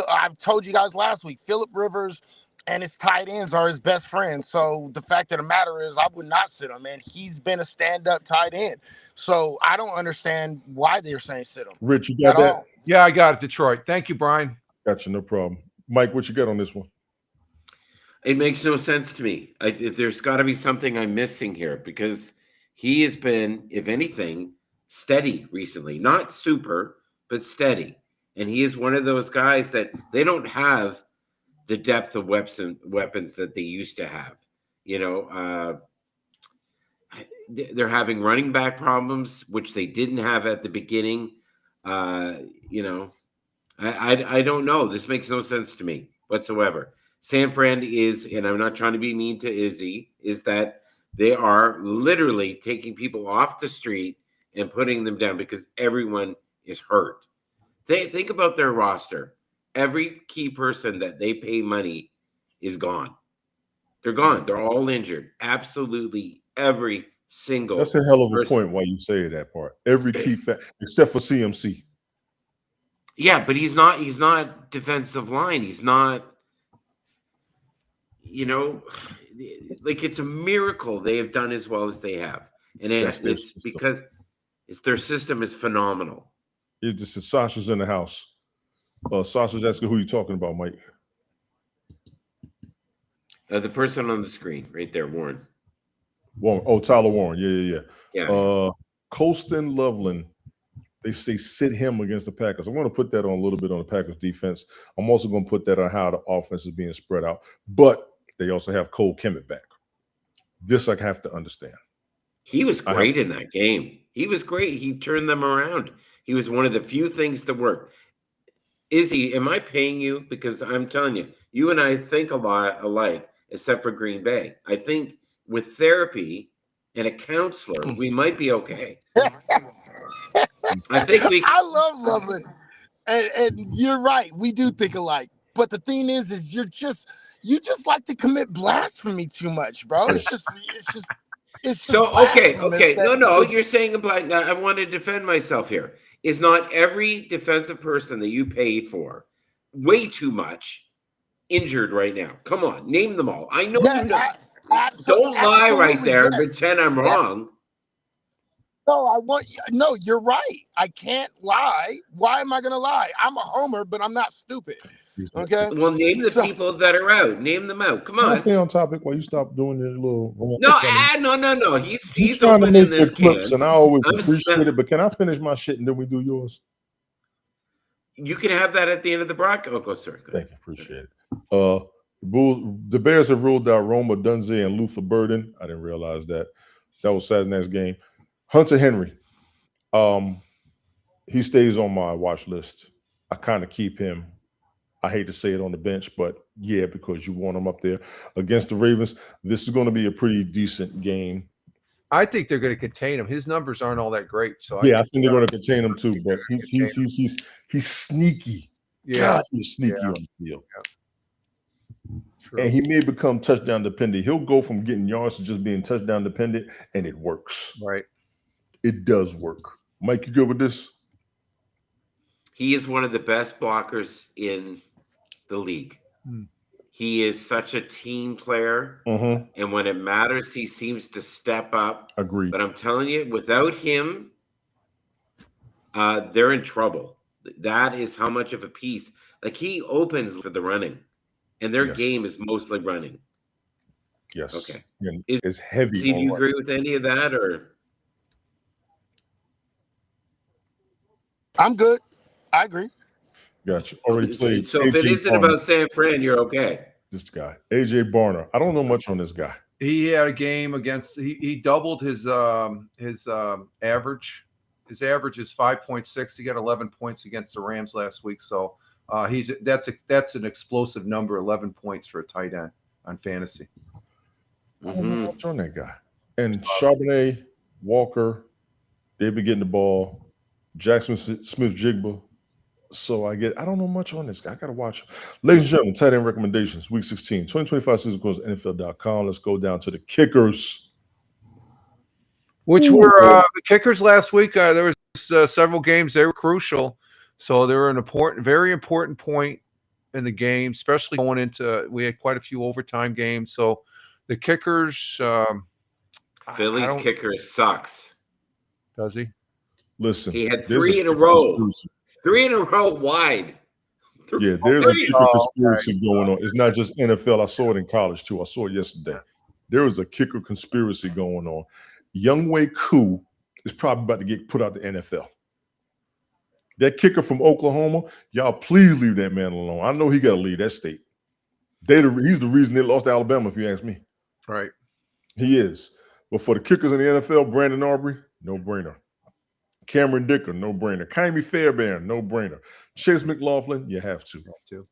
I've told you guys last week, Phillip Rivers and his tight ends are his best friends. So the fact of the matter is I would not sit him, and he's been a stand-up tight end. So I don't understand why they're saying sit him. Rich, you got that? Yeah, I got it, Detroit. Thank you, Brian. Gotcha, no problem. Mike, what you got on this one? It makes no sense to me. There's got to be something I'm missing here because he has been, if anything, steady recently. Not super, but steady. And he is one of those guys that they don't have the depth of weapons that they used to have. You know, they're having running back problems, which they didn't have at the beginning. You know, I don't know. This makes no sense to me whatsoever. San Fran is, and I'm not trying to be mean to Izzy, is that they are literally taking people off the street and putting them down because everyone is hurt. Think about their roster. Every key person that they pay money is gone. They're gone. They're all injured. Absolutely every single. That's a hell of a point why you say that part. Every key except for CMC. Yeah, but he's not defensive line. He's not. You know, like it's a miracle they have done as well as they have, and it's because their system is phenomenal. It's just Sasha's in the house. Sasha's asking who you talking about, Mike. The person on the screen right there, Warren. Oh, Tyler Warren. Yeah. Colston Loveland. They say sit him against the Packers. I'm going to put that on a little bit on the Packers defense. I'm also going to put that on how the offense is being spread out. But they also have Cole Kemet back. This I have to understand. He was great in that game. He was great. He turned them around. He was one of the few things that worked. Izzy, am I paying you? Because I'm telling you, you and I think a lot alike, except for Green Bay. I think with therapy and a counselor, we might be okay. I think we. I love Loveland, and you're right. We do think alike. But the thing is you just like to commit blasphemy too much, bro. It's just so okay. No. You're saying about. I want to defend myself here. Is not every defensive person that you paid for way too much injured right now? Come on, name them all. I know. Don't lie right there and pretend I'm wrong. No, you're right. I can't lie. Why am I going to lie? I'm a homer, but I'm not stupid. Okay. Well, name the people that are out. Name them out. Come on. Can I stay on topic while you stop doing your little. No. He's trying to make this the clips, and I always appreciate it. But can I finish my shit and then we do yours? You can have that at the end of the broadcast. Oh, go, sir. Thank you. Appreciate it. The Bears have ruled out Roma Dunze and Luther Burden. I didn't realize that. That was Saturday night's game. Hunter Henry, he stays on my watch list. I kind of keep him. I hate to say it on the bench, but yeah, because you want him up there against the Ravens. This is going to be a pretty decent game. I think they're going to contain him. His numbers aren't all that great, so I think they're going to contain him too. But he's sneaky. Yeah, God, he's sneaky on the field. Yeah. And he may become touchdown dependent. He'll go from getting yards to just being touchdown dependent, and it works. Right. It does work. Mike, you good with this? He is one of the best blockers in the league. He is such a team player. And when it matters, he seems to step up. Agreed. But I'm telling you, without him, they're in trouble. That is how much of a piece. Like he opens for the running, and their game is mostly running. Yes. Okay. And it's heavy. Do you agree with any of that, or? I'm good. I agree. Gotcha. Already played. So if it isn't about San Fran, you're okay. This guy, AJ Barner. I don't know much on this guy. He had a game against. He doubled his average. His average is 5.6. He got 11 points against the Rams last week. So that's an explosive number. 11 points for a tight end on fantasy. I don't know much on that guy. And Charbonnet, Walker, they've been getting the ball. Jackson Smith-Jigba. So I don't know much on this guy. I got to watch. Ladies and gentlemen, tight end recommendations, week 16, 2025 season course, NFL.com. Let's go down to the kickers. Which were the kickers last week. There was several games. They were crucial. So they were an very important point in the game, especially going into, we had quite a few overtime games. So the kickers. Philly's kicker sucks. Does he? Listen. He had 3 in a row. 3 in a row wide. Yeah, there's a kicker conspiracy going on. It's not just NFL. I saw it in college, too. I saw it yesterday. There is a kicker conspiracy going on. Younghoe Koo is probably about to get put out the NFL. That kicker from Oklahoma, y'all please leave that man alone. I know he got to leave that state. He's the reason they lost to Alabama, if you ask me. Right. He is. But for the kickers in the NFL, Brandon Aubrey, no-brainer. Cameron Dicker, no-brainer. Kaimi Fairbairn, no-brainer. Chase McLaughlin, you have to.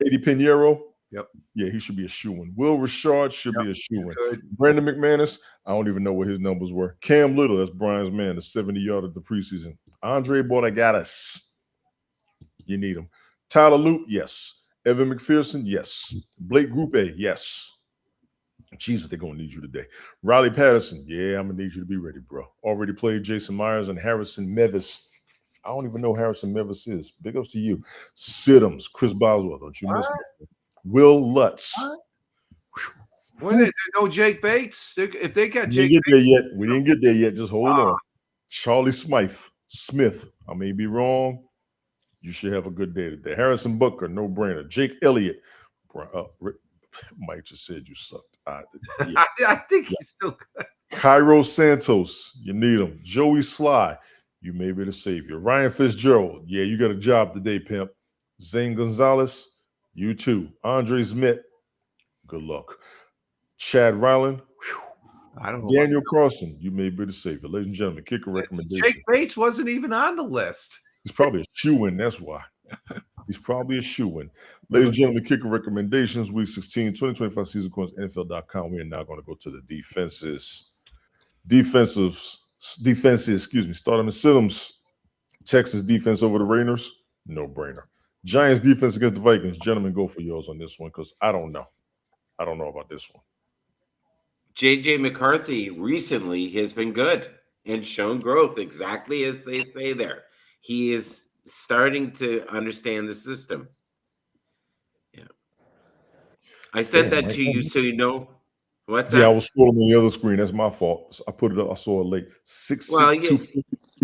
Eddie Pinheiro, yep. Yeah, he should be a shoo-in. Will Rashard should be a shoo-in. Brandon McManus, I don't even know what his numbers were. Cam Little, that's Brian's man, the 70-yard of the preseason. Andre Bortagatis, you need him. Tyler Loop, yes. Evan McPherson, yes. Blake Grupe, yes. Jesus, they're going to need you today. Riley Patterson, yeah, I'm going to need you to be ready, bro. Already played Jason Myers and Harrison Mevis. I don't even know who Harrison Mevis is. Big ups to you. Siddums, Chris Boswell, don't you miss that. Will Lutz. There's no Jake Bates. If they got Jake Bates. We didn't get there yet. Just hold on. Charlie Smith. I may be wrong. You should have a good day today. Harrison Butker, no-brainer. Jake Elliott. Mike just said you sucked. I think he's still good. Cairo Santos, you need him. Joey Sly, you may be the savior. Ryan Fitzgerald, yeah, you got a job today, pimp. Zane Gonzalez, you too. Andre Smith, good luck. Chad Ryland, I don't know. Daniel Carson, you may be the savior. Ladies and gentlemen, kicker recommendation. Jake Bates wasn't even on the list. He's probably a shoo-in, that's why. He's probably a shoo-in. Ladies and gentlemen, kicker recommendations, week 16, 2025 season course, NFL.com. We are now going to go to the defenses. Defenses, Start them in Siddums. Texans defense over the Raiders, no-brainer. Giants defense against the Vikings. Gentlemen, go for yours on this one because I don't know. I don't know about this one. J.J. McCarthy recently has been good and shown growth, exactly as they say there. He is starting to understand the system. Yeah. I said that to you so you know. What's that? Yeah, I was scrolling on the other screen. That's my fault. So I put it up. I saw it late. 6'6",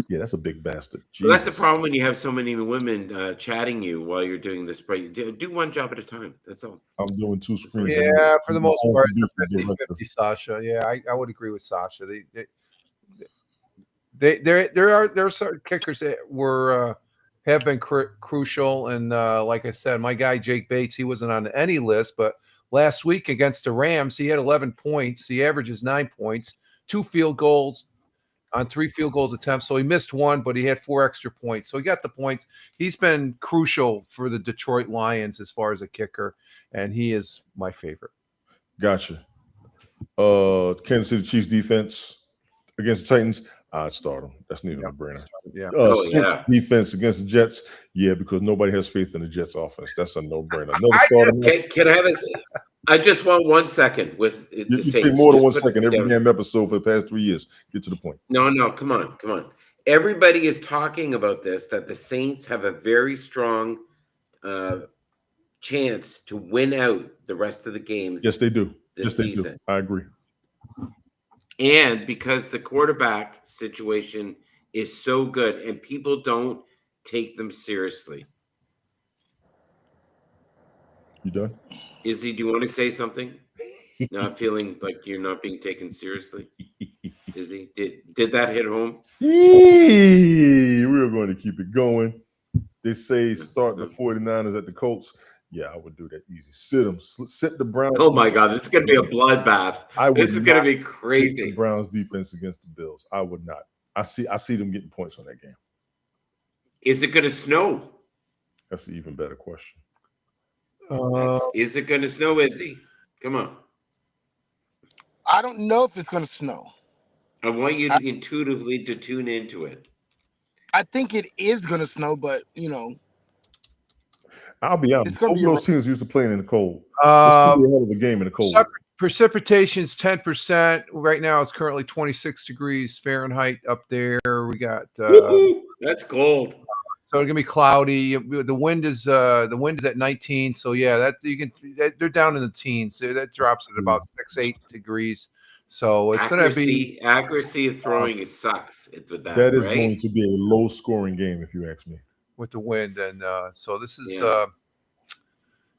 yeah, that's a big bastard. Well, that's the problem when you have so many women chatting you while you're doing this. Do one job at a time. That's all. I'm doing 2 screens. Yeah, for the most part, 50-50, Sasha. Yeah, I would agree with Sasha. There are certain kickers that have been crucial, and like I said, my guy Jake Bates, he wasn't on any list, but last week against the Rams, he had 11 points. The average is 9 points, 2 field goals on 3 field goals attempts. So he missed 1, but he had 4 extra points. So he got the points. He's been crucial for the Detroit Lions as far as a kicker, and he is my favorite. Gotcha. Kansas City Chiefs defense against the Titans, I'd start them. That's not even a brainer. Yeah. Defense against the Jets, yeah, because nobody has faith in the Jets offense. That's a no-brainer. Can I have this? I just want 1 second with the you Saints. Take more than 1 second every damn episode for the past 3 years. Get to the point. No, come on. Everybody is talking about this, that the Saints have a very strong chance to win out the rest of the games. Yes, they do. This season. I agree. And because the quarterback situation is so good and people don't take them seriously. You done? Izzy, do you want to say something? Not feeling like you're not being taken seriously? Izzy, did that hit home? We're going to keep it going. They say start the 49ers at the Colts. Yeah, I would do that easy. Sit them. Sit the Browns. Oh my God, this is going to be a bloodbath. This is going to be crazy. The Browns defense against the Bills. I would not. I see them getting points on that game. Is it going to snow? That's an even better question. Is it going to snow, Izzy? Come on. I don't know if it's going to snow. I want you to intuitively to tune into it. I think it is going to snow, but you know, I'll be honest. Both of those teams used to playing in the cold. It's going to be a hell of a game in the cold. Precipitation's 10%. Right now, it's currently 26 degrees Fahrenheit up there. We got that's cold. So it's gonna be cloudy. The wind is at 19. So yeah, they're down in the teens. So that drops at about 6-8 degrees. So it's gonna be accuracy of throwing. It sucks with that. That is going to be a low scoring game, if you ask me. With the wind, and so this is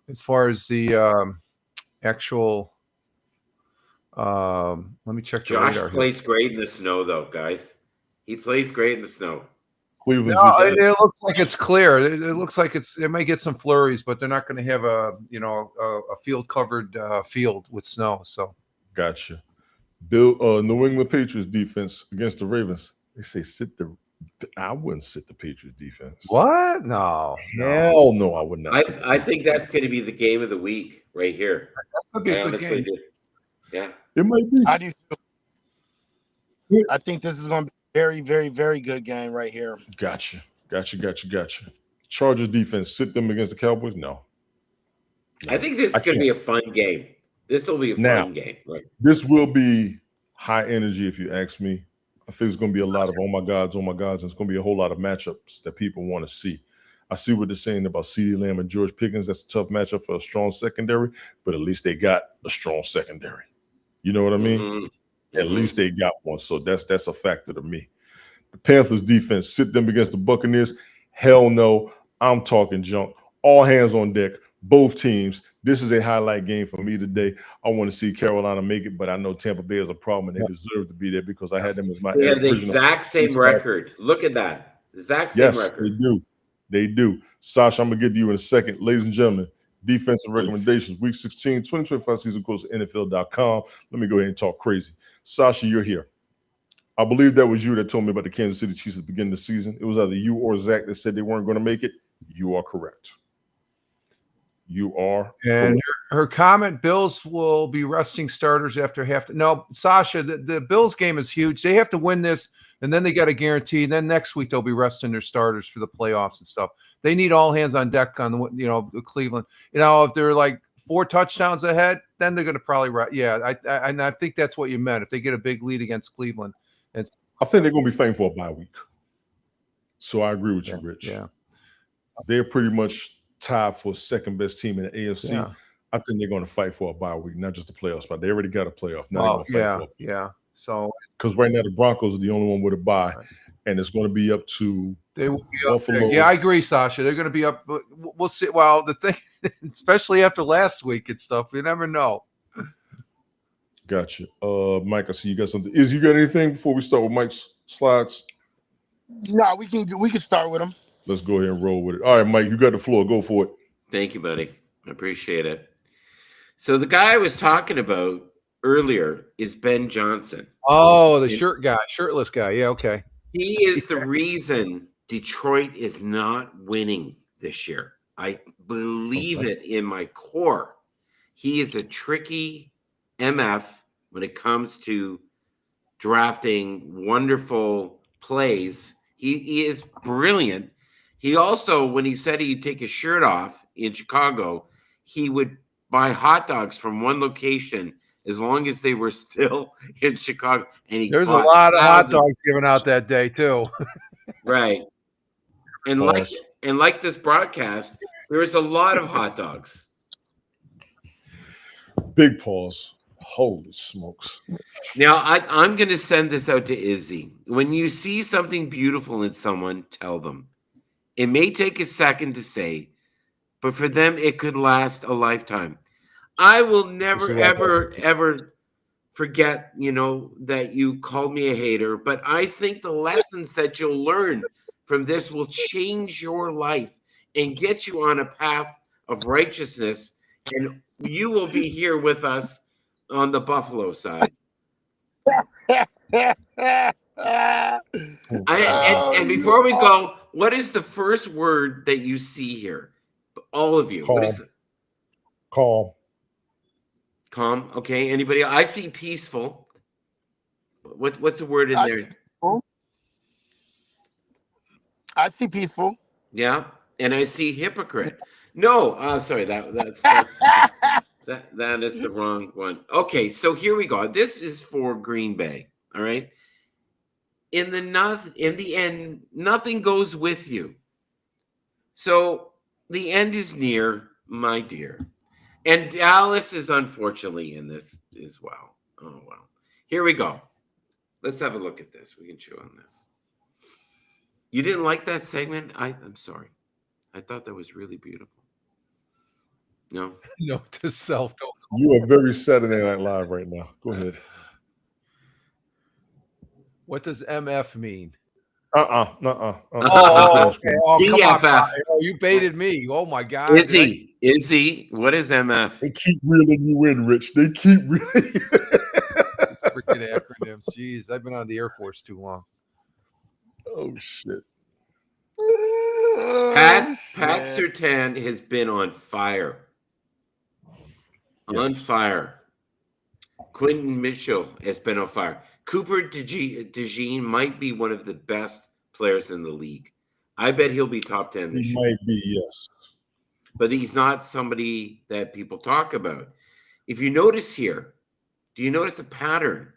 as far as the actual. Let me check. Josh plays great in the snow, though, guys. He plays great in the snow. It looks like it's clear. It looks like it may get some flurries, but they're not going to have a field covered field with snow. So gotcha. New England Patriots defense against the Ravens. They say I wouldn't sit the Patriots defense. What? No. Hell no, I would not. I think that's going to be the game of the week right here. I honestly do. Yeah, it might be. I do. I think this is going to be a very, very, very good game right here. Gotcha. Chargers defense, sit them against the Cowboys? No. I think this is going to be a fun game. This will be a fun game. Right? This will be high energy, if you ask me. I think it's going to be a lot of oh my gods, and it's going to be a whole lot of matchups that people want to see. I see what they're saying about CeeDee Lamb and George Pickens. That's a tough matchup for a strong secondary, but at least they got a strong secondary. You know what I mean? Mm-hmm. At least they got one. So that's a factor to me. The Panthers defense, sit them against the Buccaneers. Hell no. I'm talking junk. All hands on deck. Both teams. This is a highlight game for me today. I want to see Carolina make it, but I know Tampa Bay is a problem, and they deserve to be there because I had them as my. They have the exact same record. Look at that. Exact same record. Yes, they do. Sasha, I'm going to get to you in a second. Ladies and gentlemen, defensive recommendations, Week 16, 2025 season course at NFL.com. Let me go ahead and talk crazy. Sasha, you're here. I believe that was you that told me about the Kansas City Chiefs at the beginning of the season. It was either you or Zach that said they weren't going to make it. You are correct. You are. And her comment, Bills will be resting starters after half. No, Sasha, the Bills game is huge. They have to win this, and then they got a guarantee. And then next week they'll be resting their starters for the playoffs and stuff. They need all hands on deck on the Cleveland. If they're like 4 touchdowns ahead, then they're going to probably I think that's what you meant. If they get a big lead against Cleveland, I think they're going to be fighting for a bye week. So I agree with you, Rich. Yeah, they're pretty much tied for second best team in the AFC. Yeah. I think they're going to fight for a bye week, not just a playoff spot. They already got a playoff. Now they're going to fight for it. So because right now the Broncos are the only one with a bye, and it's going to be up to Buffalo. Yeah, I agree, Sasha. They're going to be up. But we'll see. Well, the thing, especially after last week and stuff, you never know. Gotcha. Mike, I see you got something. You got anything before we start with Mike's slides? No, we can start with them. Let's go ahead and roll with it. All right, Mike, you got the floor. Go for it. Thank you, buddy. I appreciate it. So the guy I was talking about earlier is Ben Johnson. Oh, the shirtless guy. Yeah, okay. He is the reason Detroit is not winning this year. I believe it in my core. He is a tricky MF when it comes to drafting wonderful plays. He is brilliant. He also, when he said he'd take his shirt off in Chicago, he would buy hot dogs from one location as long as they were still in Chicago. And there's a lot of hot dogs given out that day too. Right. And like this broadcast, there was a lot of hot dogs. Big pause. Holy smokes. Now, I'm going to send this out to Izzy. When you see something beautiful in someone, tell them. It may take a second to say, but for them, it could last a lifetime. I will never, ever forget, that you called me a hater, but I think the lessons that you'll learn from this will change your life and get you on a path of righteousness, and you will be here with us on the Buffalo side. And before we go, what is the first word that you see here? All of you. Calm. What is it? Calm. Calm. Okay. Anybody? I see peaceful. What's the word in there? I see peaceful. Yeah. And I see hypocrite. No, sorry, that is the wrong one. Okay, so here we go. This is for Green Bay. All right. In the end, nothing goes with you. So the end is near, my dear. And Dallas is unfortunately in this as well. Oh, well. Here we go. Let's have a look at this. We can chew on this. You didn't like that segment? I'm sorry. I thought that was really beautiful. No? No, to self. You are very Saturday Night Live right now. Go ahead. What does MF mean? Oh, okay. Oh, come on, BFF. oh, you baited me. Oh my God. Is he? What is MF? They keep reeling you in, Rich. They keep reeling you in. Freaking acronyms. Jeez, I've been on the Air Force too long. Oh shit. Pat Surtain has been on fire. Yes. On fire. Quentin Mitchell has been on fire. Cooper DeJean might be one of the best players in the league. I bet he'll be top 10 this year. He might be, yes. But he's not somebody that people talk about. If you notice here, do you notice a pattern?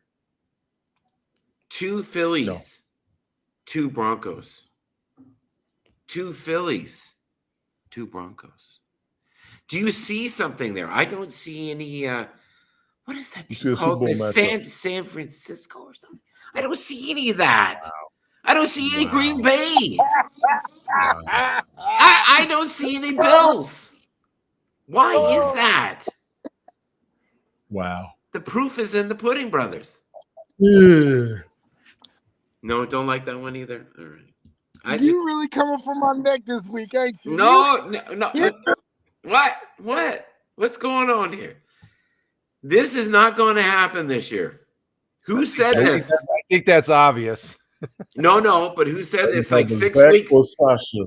2 Phillies, 2 Broncos. 2 Phillies, 2 Broncos. Do you see something there? I don't see any. What is that team called? The San Francisco or something? I don't see any of that. Wow. I don't see any Green Bay. I don't see any Bills. Why is that? Wow. The proof is in the pudding, brothers. Yeah. No, don't like that one either. All right. You really coming for my neck this week, ain't you? No. What? What's going on here? This is not going to happen this year. Who said this? I think that's obvious. No, but who said this? Like 6 Zach weeks? Or Sasha?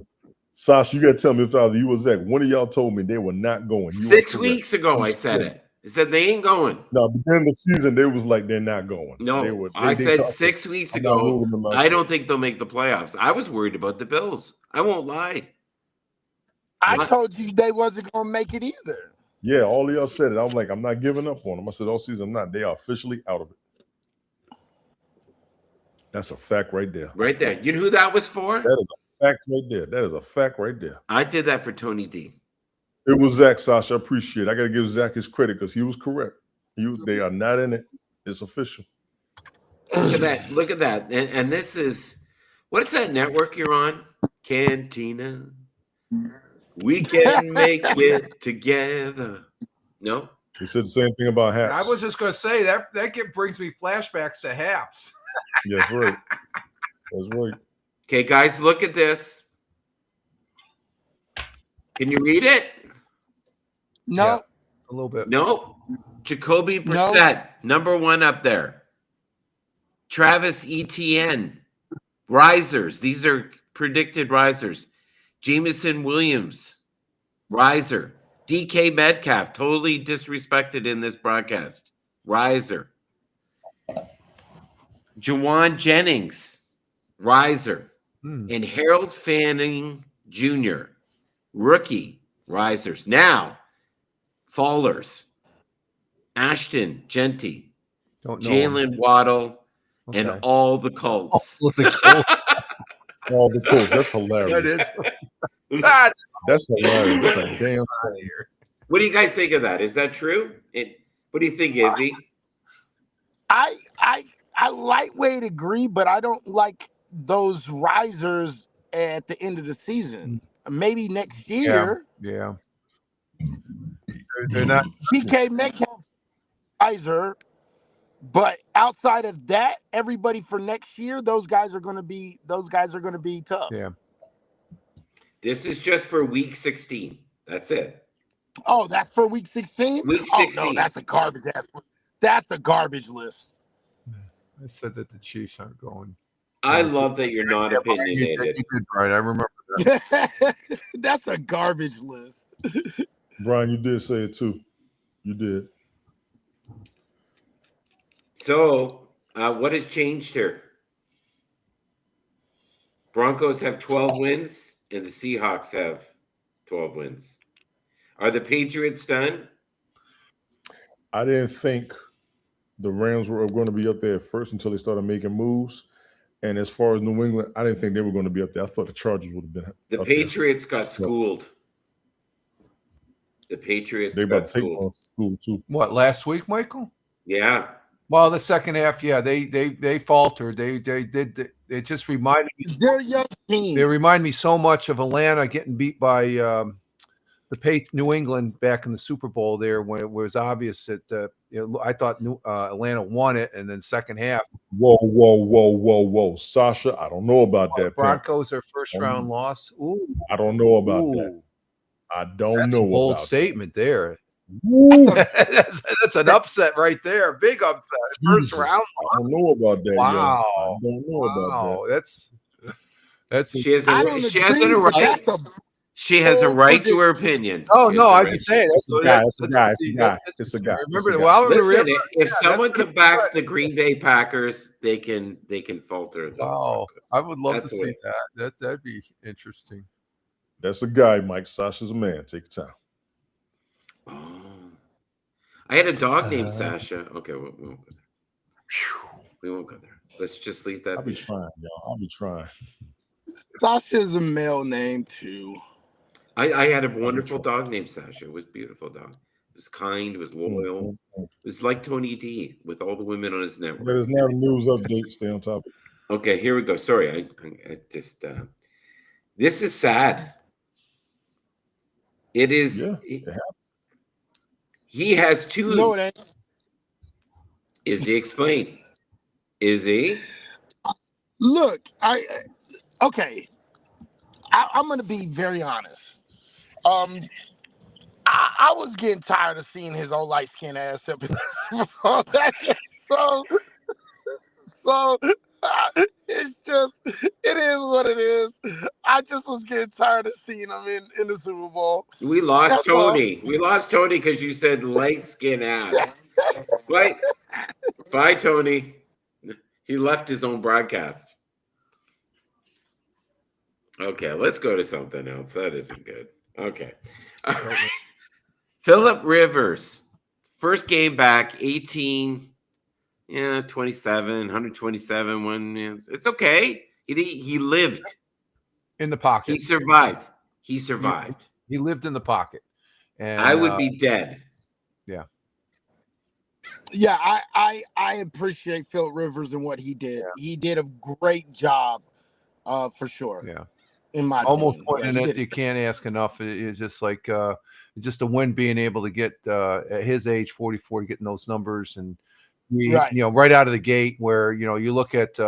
Sasha, you got to tell me if either you or Zach. One of y'all told me they were not going. 6 weeks ago, I said it. I said they ain't going. No, beginning of the season, they was like they're not going. No, I said 6 weeks ago, I don't think they'll make the playoffs. I was worried about the Bills. I won't lie. I told you they wasn't going to make it either. Yeah, all of y'all said it. I was like, I'm not giving up on them. I said, all season, I'm not. They are officially out of it. That's a fact right there. Right there. You know who that was for? That is a fact right there. That is a fact right there. I did that for Tony D. It was Zach, Sasha. I appreciate it. I got to give Zach his credit because he was correct. They are not in it. It's official. Look at that. And this is, what is that network you're on? Cantina. We can make it together. No? He said the same thing about Haps. I was just going to say that brings me flashbacks to Haps. Yeah, that's right. That's right. Okay, guys, look at this. Can you read it? No. Yeah, a little bit. No. Jacoby Brissett, number 1 up there. Travis Etienne, risers. These are predicted risers. Jameson Williams, riser. DK Metcalf, totally disrespected in this broadcast. Riser. Jawan Jennings, riser. And Harold Fanning Jr., rookie, risers. Now, fallers. Ashton Genty, Jalen Waddle, and all the Colts. All the Colts. That's hilarious. That is. That's hilarious. That's a damn thing. What do you guys think of that? Is that true? What do you think, Izzy? I lightweight agree, but I don't like those risers at the end of the season. Maybe next Yeah, year. yeah. They're not. DK Metcalf, Kaiser, but outside of that, everybody for next year, those guys are going to be tough. Yeah. This is just for week 16. That's it. Oh, that's for week 16? Week Oh 16. no, that's a garbage ass. That's a garbage list. I said that the Chiefs aren't going. I love that you're not opinionated. You did right. I remember that. That's a garbage list. Brian, you did say it too. You did. So, what has changed here? Broncos have 12 wins, and the Seahawks have 12 wins. Are the Patriots done? I didn't think the Rams were going to be up there at first until they started making moves. And as far as New England, I didn't think they were going to be up there. I thought the Chargers would have been. The Patriots got schooled. The Patriots they got schooled. School too. What, last week, Michael? Yeah. Well, the second half, yeah, they faltered. They did. It just reminded me. They're a young team. They remind me so much of Atlanta getting beat by New England back in the Super Bowl there, when it was obvious that I thought Atlanta won it, and then second half. Whoa, Sasha, I don't know about that. Broncos are first round loss. Ooh, I don't know about that. I don't know. Bold about statement that. there. That's an upset right there. Big upset. First round. I don't know about that. Wow. I don't know about that. That's. She has a right. She has a right to her opinion. Oh no, I'm just saying. It's a guy. It's a guy. Remember, listen, if someone can back the Green Bay Packers, they can falter. Oh, I would love to see that. That'd be interesting. That's a guy, Mike. Sasha's a man. Take your time. Oh, I had a dog named Sasha. Okay, we won't go there. We won't go there. Let's just leave that. I'll be trying, y'all. I'll be trying. Sasha's a male name too. I had a wonderful dog named Sasha. It was a beautiful dog. It was kind. It was loyal. It was like Tony D with all the women on his network. There's now a news update. Stay on top of it. Okay, here we go. Sorry, I just. This is sad. It is. Yeah, he has two. No, it ain't. Is he explain? Is he? Look, okay. I'm going to be very honest. I was getting tired of seeing his old light skinned ass up in so it's just, it is what it is. I just was getting tired of seeing him in the Super Bowl. We lost Tony. We lost Tony because you said light skin ass. Right? Bye, Tony. He left his own broadcast. Okay, let's go to something else. That isn't good. Okay. All right. Phillip Rivers, first game back, 27, 127. It's okay. He lived in the pocket. He survived. He lived in the pocket. And I would be dead. Yeah. Yeah, I appreciate Phillip Rivers and what he did. Yeah. He did a great job, for sure. Yeah. In my almost opinion. Pointing it, you can't ask enough. It's just like just a win, being able to get at his age, 44, getting those numbers, and right out of the gate. Where you look at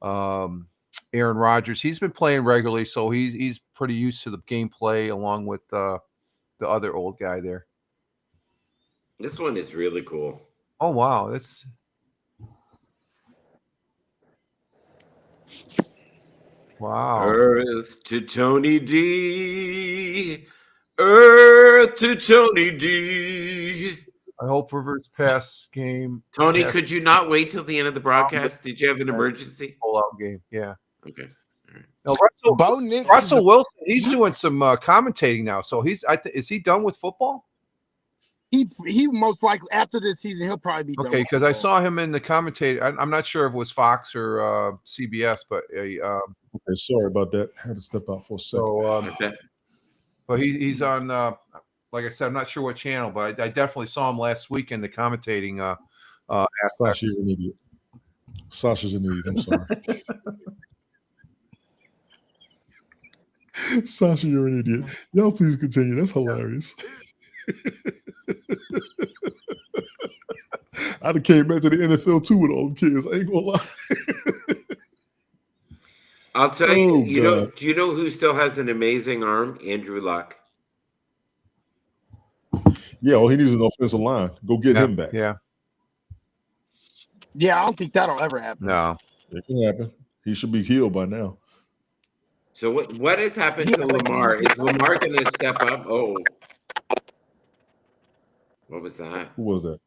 Aaron Rodgers, he's been playing regularly, so he's pretty used to the gameplay, along with the other old guy there. This one is really cool. Oh wow, that's. Wow. Earth to Tony D. Earth to Tony D. I hope Rivers pass game. Tony, could you not wait till the end of the broadcast? Did you have an emergency? Pull-out game, yeah. Okay. All right. Now, Russell Wilson, he's doing some commentating now. So is he done with football? He most likely, after this season, he'll probably be done. Okay, because I saw him in the commentator. I'm not sure if it was Fox or CBS, but okay, sorry about that. I had to step out for a second. So, but he's on. Like I said, I'm not sure what channel, but I definitely saw him last week in the commentating. Sasha's an idiot. Sasha's an idiot. I'm sorry. Sasha, you're an idiot. Y'all please continue. That's hilarious. I'd have came back to the NFL too with all them kids. I ain't gonna lie. I'll tell you, do you know who still has an amazing arm? Andrew Luck. Yeah, all he needs is an offensive line. Go get him back. Yeah. Yeah, I don't think that'll ever happen. No. It can happen. He should be healed by now. So what has happened to Lamar? Is Lamar going to step up? Oh. What was that? Who was that?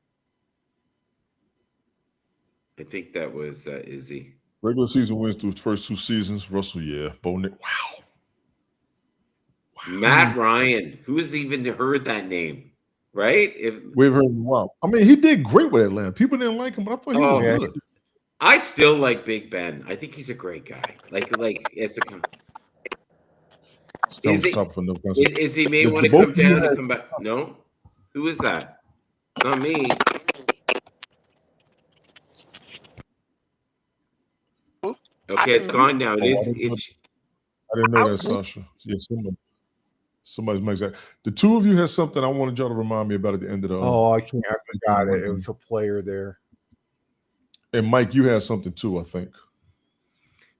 I think that was Izzy. Regular season wins through his first 2 seasons. Russell, yeah. Bo Nix. Wow. Matt Ryan. Who's even heard that name? Right? We've heard him. Wow. I mean, he did great with Atlanta. People didn't like him, but I thought he was good. I still like Big Ben. I think he's a great guy. Like it's a. Is he may want to come down and come back? No. Who is that? Not me. Okay, it's gone now. It is. I didn't know that, Sasha. Yeah, somebody's makes that. The two of you had something I wanted y'all to remind me about at the end of the. I forgot it. It was a player there. And Mike, you had something too, I think.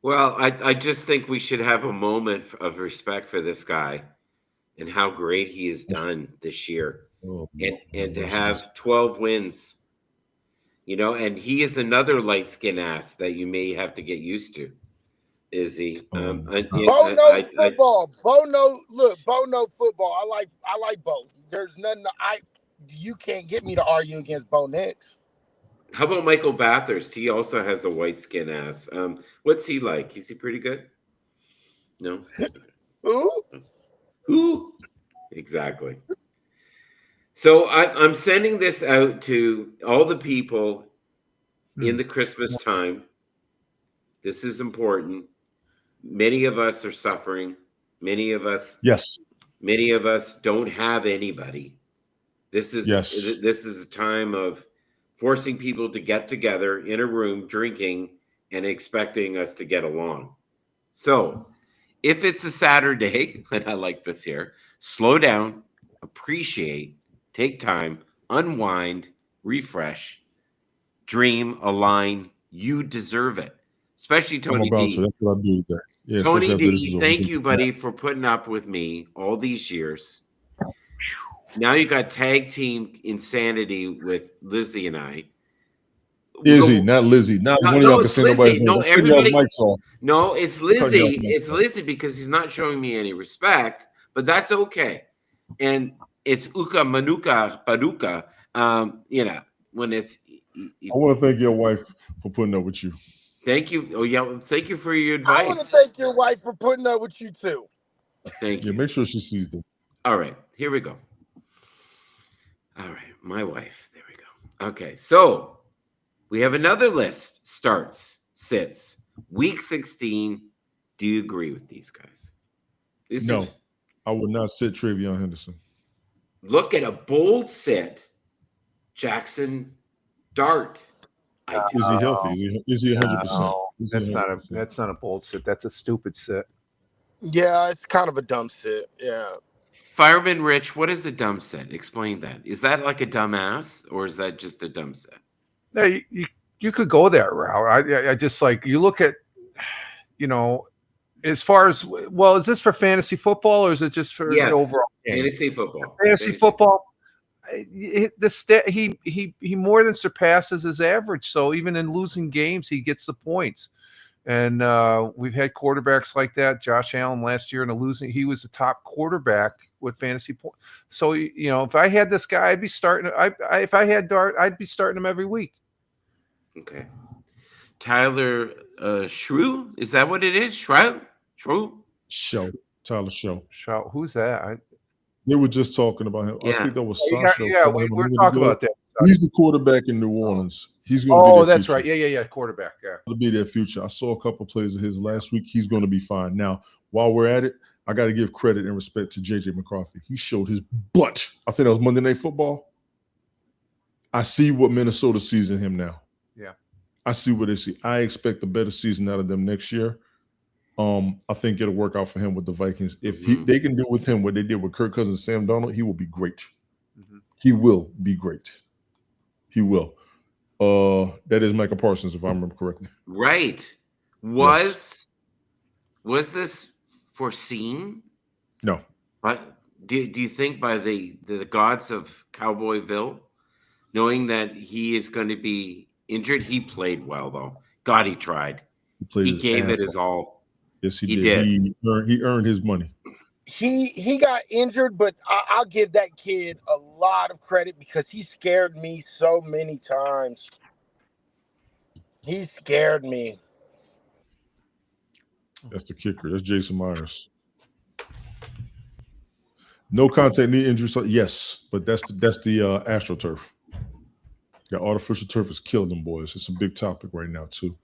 Well, I just think we should have a moment of respect for this guy and how great he has done this year, and to have 12 wins. And he is another light skin ass that you may have to get used to. Is he? Bo knows football. Bo knows football. I like Bo. There's nothing you can't get me to argue against Bo Nix. How about Michael Bathurst? He also has a white skin ass. What's he like? Is he pretty good? No. Who? Exactly. So I'm sending this out to all the people in the Christmas time. This is important. Many of us are suffering. Many of us don't have anybody. This is a time of forcing people to get together in a room drinking and expecting us to get along. So if it's a Saturday, and I like this here, slow down, appreciate, take time, unwind, refresh, dream, align. You deserve it. Especially Tony D. That's what I do there. Yeah, Tony D, thank you, buddy, for putting up with me all these years. Now you got tag team insanity with Lizzie and I. Izzy, not Lizzie. Not one of y'all can say nobody. No, everybody. No, it's Lizzie. It's Lizzie because he's not showing me any respect, but that's okay. And it's Uka Manuka Paduka. When it's. I want to thank your wife for putting up with you. Thank you. Oh yeah, thank you for your advice. I want to thank your wife for putting up with you too. Thank you. Yeah, make sure she sees them. All right, here we go. All right, my wife. There we go. Okay, so we have another list. Starts, sits, week 16. Do you agree with these guys? No, I would not sit Travion Henderson. Look at a bold sit. Jackson Dart. Is he healthy? Is he 100%? That's not a bold sit. That's a stupid sit. Yeah, it's kind of a dumb sit. Yeah. Fireman Rich, what is a dumb sit? Explain that. Is that like a dumb ass, or is that just a dumb sit? No, you could go that route. I just like you look at, as far as is this for fantasy football or is it just for the overall game? Fantasy football. Fantasy football. He more than surpasses his average. So even in losing games, he gets the points. And we've had quarterbacks like that. Josh Allen last year in a losing, he was the top quarterback with fantasy points. So if I had this guy, I'd be starting. If I had Dart, I'd be starting him every week. Okay. Tyler Shrew, is that what it is? Shrew. Tyler Show. Who's that? They were just talking about him. Yeah. I think that was Sasha. Yeah, we were talking about that. He's the quarterback in New Orleans. He's going to be their that's future. right. Yeah. Quarterback. Yeah. To be their future. I saw a couple plays of his last week. He's going to be fine. Now, while we're at it, I got to give credit and respect to JJ McCarthy. He showed his butt. I think that was Monday Night Football. I see what Minnesota sees in him now. Yeah. I see what they see. I expect a better season out of them next year. I think it'll work out for him with the Vikings. If they can do with him what they did with Kirk Cousins and Sam Darnold, he will be great. He will be great. He will. That is Michael Parsons, if I remember correctly. Right. Was this foreseen? No. But do you think by the gods of Cowboyville, knowing that he is going to be injured, he played well though. God, he tried. He gave it his all. Yes, he did. He earned his money. He got injured, but I'll give that kid a lot of credit because he scared me so many times. He scared me. That's the kicker. That's Jason Myers. No contact, knee injury. So yes, but that's the AstroTurf. Yeah, artificial turf is killing them boys. It's a big topic right now too.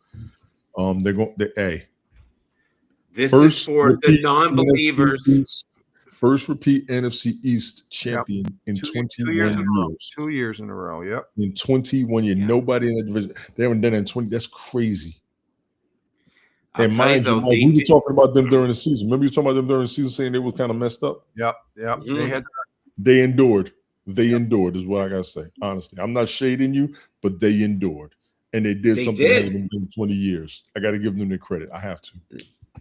This is for the non-believers. First repeat NFC East champion in 21 years. 2 years in a row. Yep. In 21 years, nobody in the division. They haven't done it in 20. That's crazy. And mind you, we were talking about them during the season. Remember you talking about them during the season, saying they were kind of messed up. Yep. They endured. They endured is what I gotta say. Honestly, I'm not shading you, but they endured, and they did something that hadn't been done in 20 years. I got to give them the credit. I have to.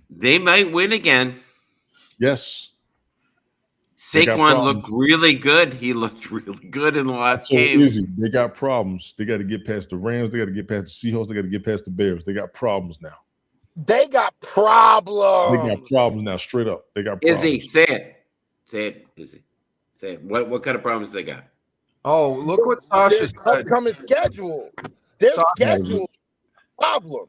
They might win again. Yes. Saquon looked really good. He looked really good in the last game. Easy. They got problems. They got to get past the Rams. They got to get past the Seahawks. They got to get past the Bears. They got problems now. They got problems. They got problems now. Straight up, they got problems. Izzy, say it. Say it, Izzy. Say it. What kind of problems they got? Oh, look what Sasha said. Upcoming schedule. Their schedule problem.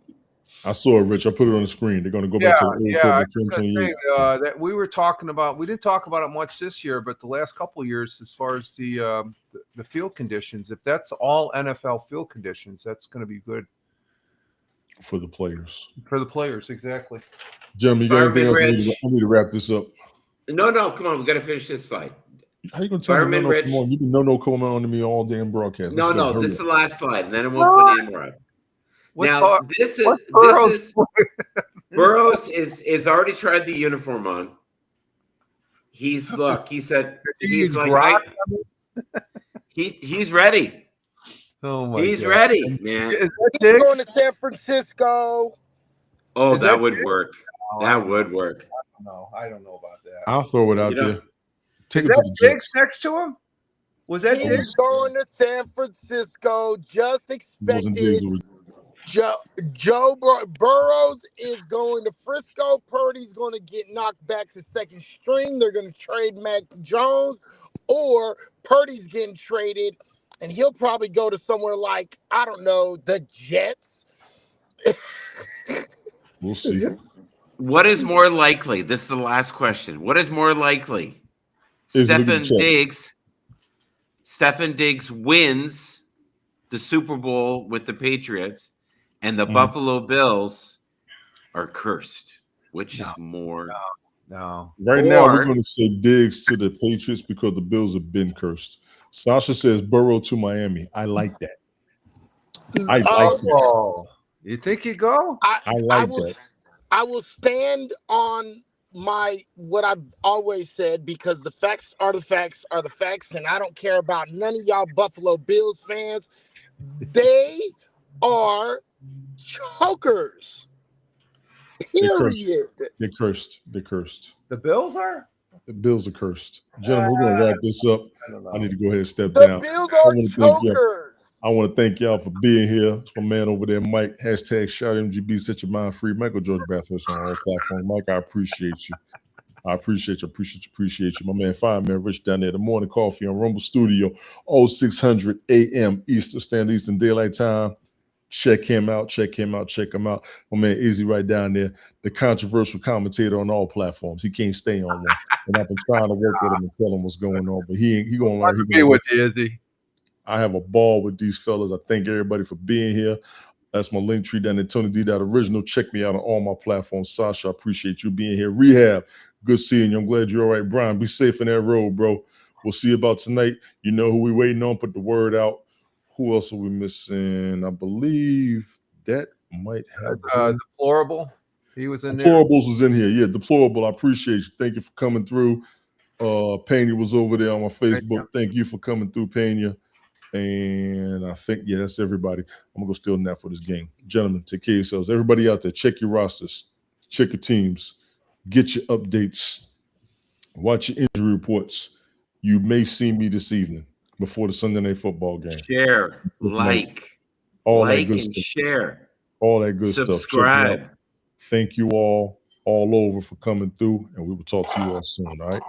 I saw it, Rich. I put it on the screen. They're going to go back to the that we were talking about. We didn't talk about it much this year, but the last couple of years, as far as the field conditions, if that's all NFL field conditions, that's going to be good for the players. For the players, exactly. Jim, you got anything else? I need to wrap this up. No, come on. We got to finish this slide. How you going to tell me no? Come on, you can no comment on to me all damn broadcast. No. This is the last slide, and then it won't put any more up. Now, this is Burrows is already tried the uniform on. He said he's like he's ready. Oh my he's God. Ready, man. He's going to San Francisco. Oh, that would work. That would work. I don't know about that. I'll throw it out there. Take it to the Diggs next to him? Was that He's going to San Francisco? Just expected. Joe Burrows is going to Frisco. Purdy's going to get knocked back to second string. They're going to trade Mac Jones, or Purdy's getting traded, and he'll probably go to somewhere like, I don't know, the Jets. We'll see. What is more likely? This is the last question. What is more likely? Stefan Diggs wins the Super Bowl with the Patriots, and the Buffalo Bills are cursed. Which is more? No. Right now, we're going to say Diggs to the Patriots because the Bills have been cursed. Sasha says Burrow to Miami. I like that. I like that. You think you go? I like that. I will stand on what I've always said, because the facts are the facts are the facts, and I don't care about none of y'all Buffalo Bills fans. They are chokers. Period. They're cursed. They're cursed. The Bills are? The Bills are cursed. Gentlemen, we're going to wrap this up. I need to go ahead and step the down. The Bills are chokers. I want to thank y'all for being here. It's my man over there, Mike. Hashtag shout MGB, set your mind free. Michael George Bathurst on all platforms. Mike, I appreciate you. I appreciate you. My man, Fireman Rich down there. The Morning Coffee on Rumble Studio, 0600 a.m. Eastern Daylight Time. Check him out. My man Izzy right down there, the controversial commentator on all platforms. He can't stay on one. And I've been trying to work with him and tell him what's going on, but he going to learn. He with you, Izzy. I have a ball with these fellas. I thank everybody for being here. That's my link tree down there, Tony D. Original. Check me out on all my platforms. Sasha, I appreciate you being here. Rehab, good seeing you. I'm glad you're all right. Brian, be safe in that road, bro. We'll see you about tonight. You know who we waiting on. Put the word out. Who else are we missing? I believe that might have Deplorable. He was in there. Deplorables was in here. Yeah, Deplorable. I appreciate you. Thank you for coming through. Pena was over there on my Facebook. Thank you for coming through, Pena. And I think, yeah, that's everybody. I'm going to go steal that for this game. Gentlemen, take care of yourselves. Everybody out there, check your rosters, check your teams, get your updates, watch your injury reports. You may see me this evening before the Sunday Night Football game. Share, all like that good and stuff. share. All that good stuff. Subscribe. Check it out. Thank you all over for coming through, and we will talk to you all soon, all right?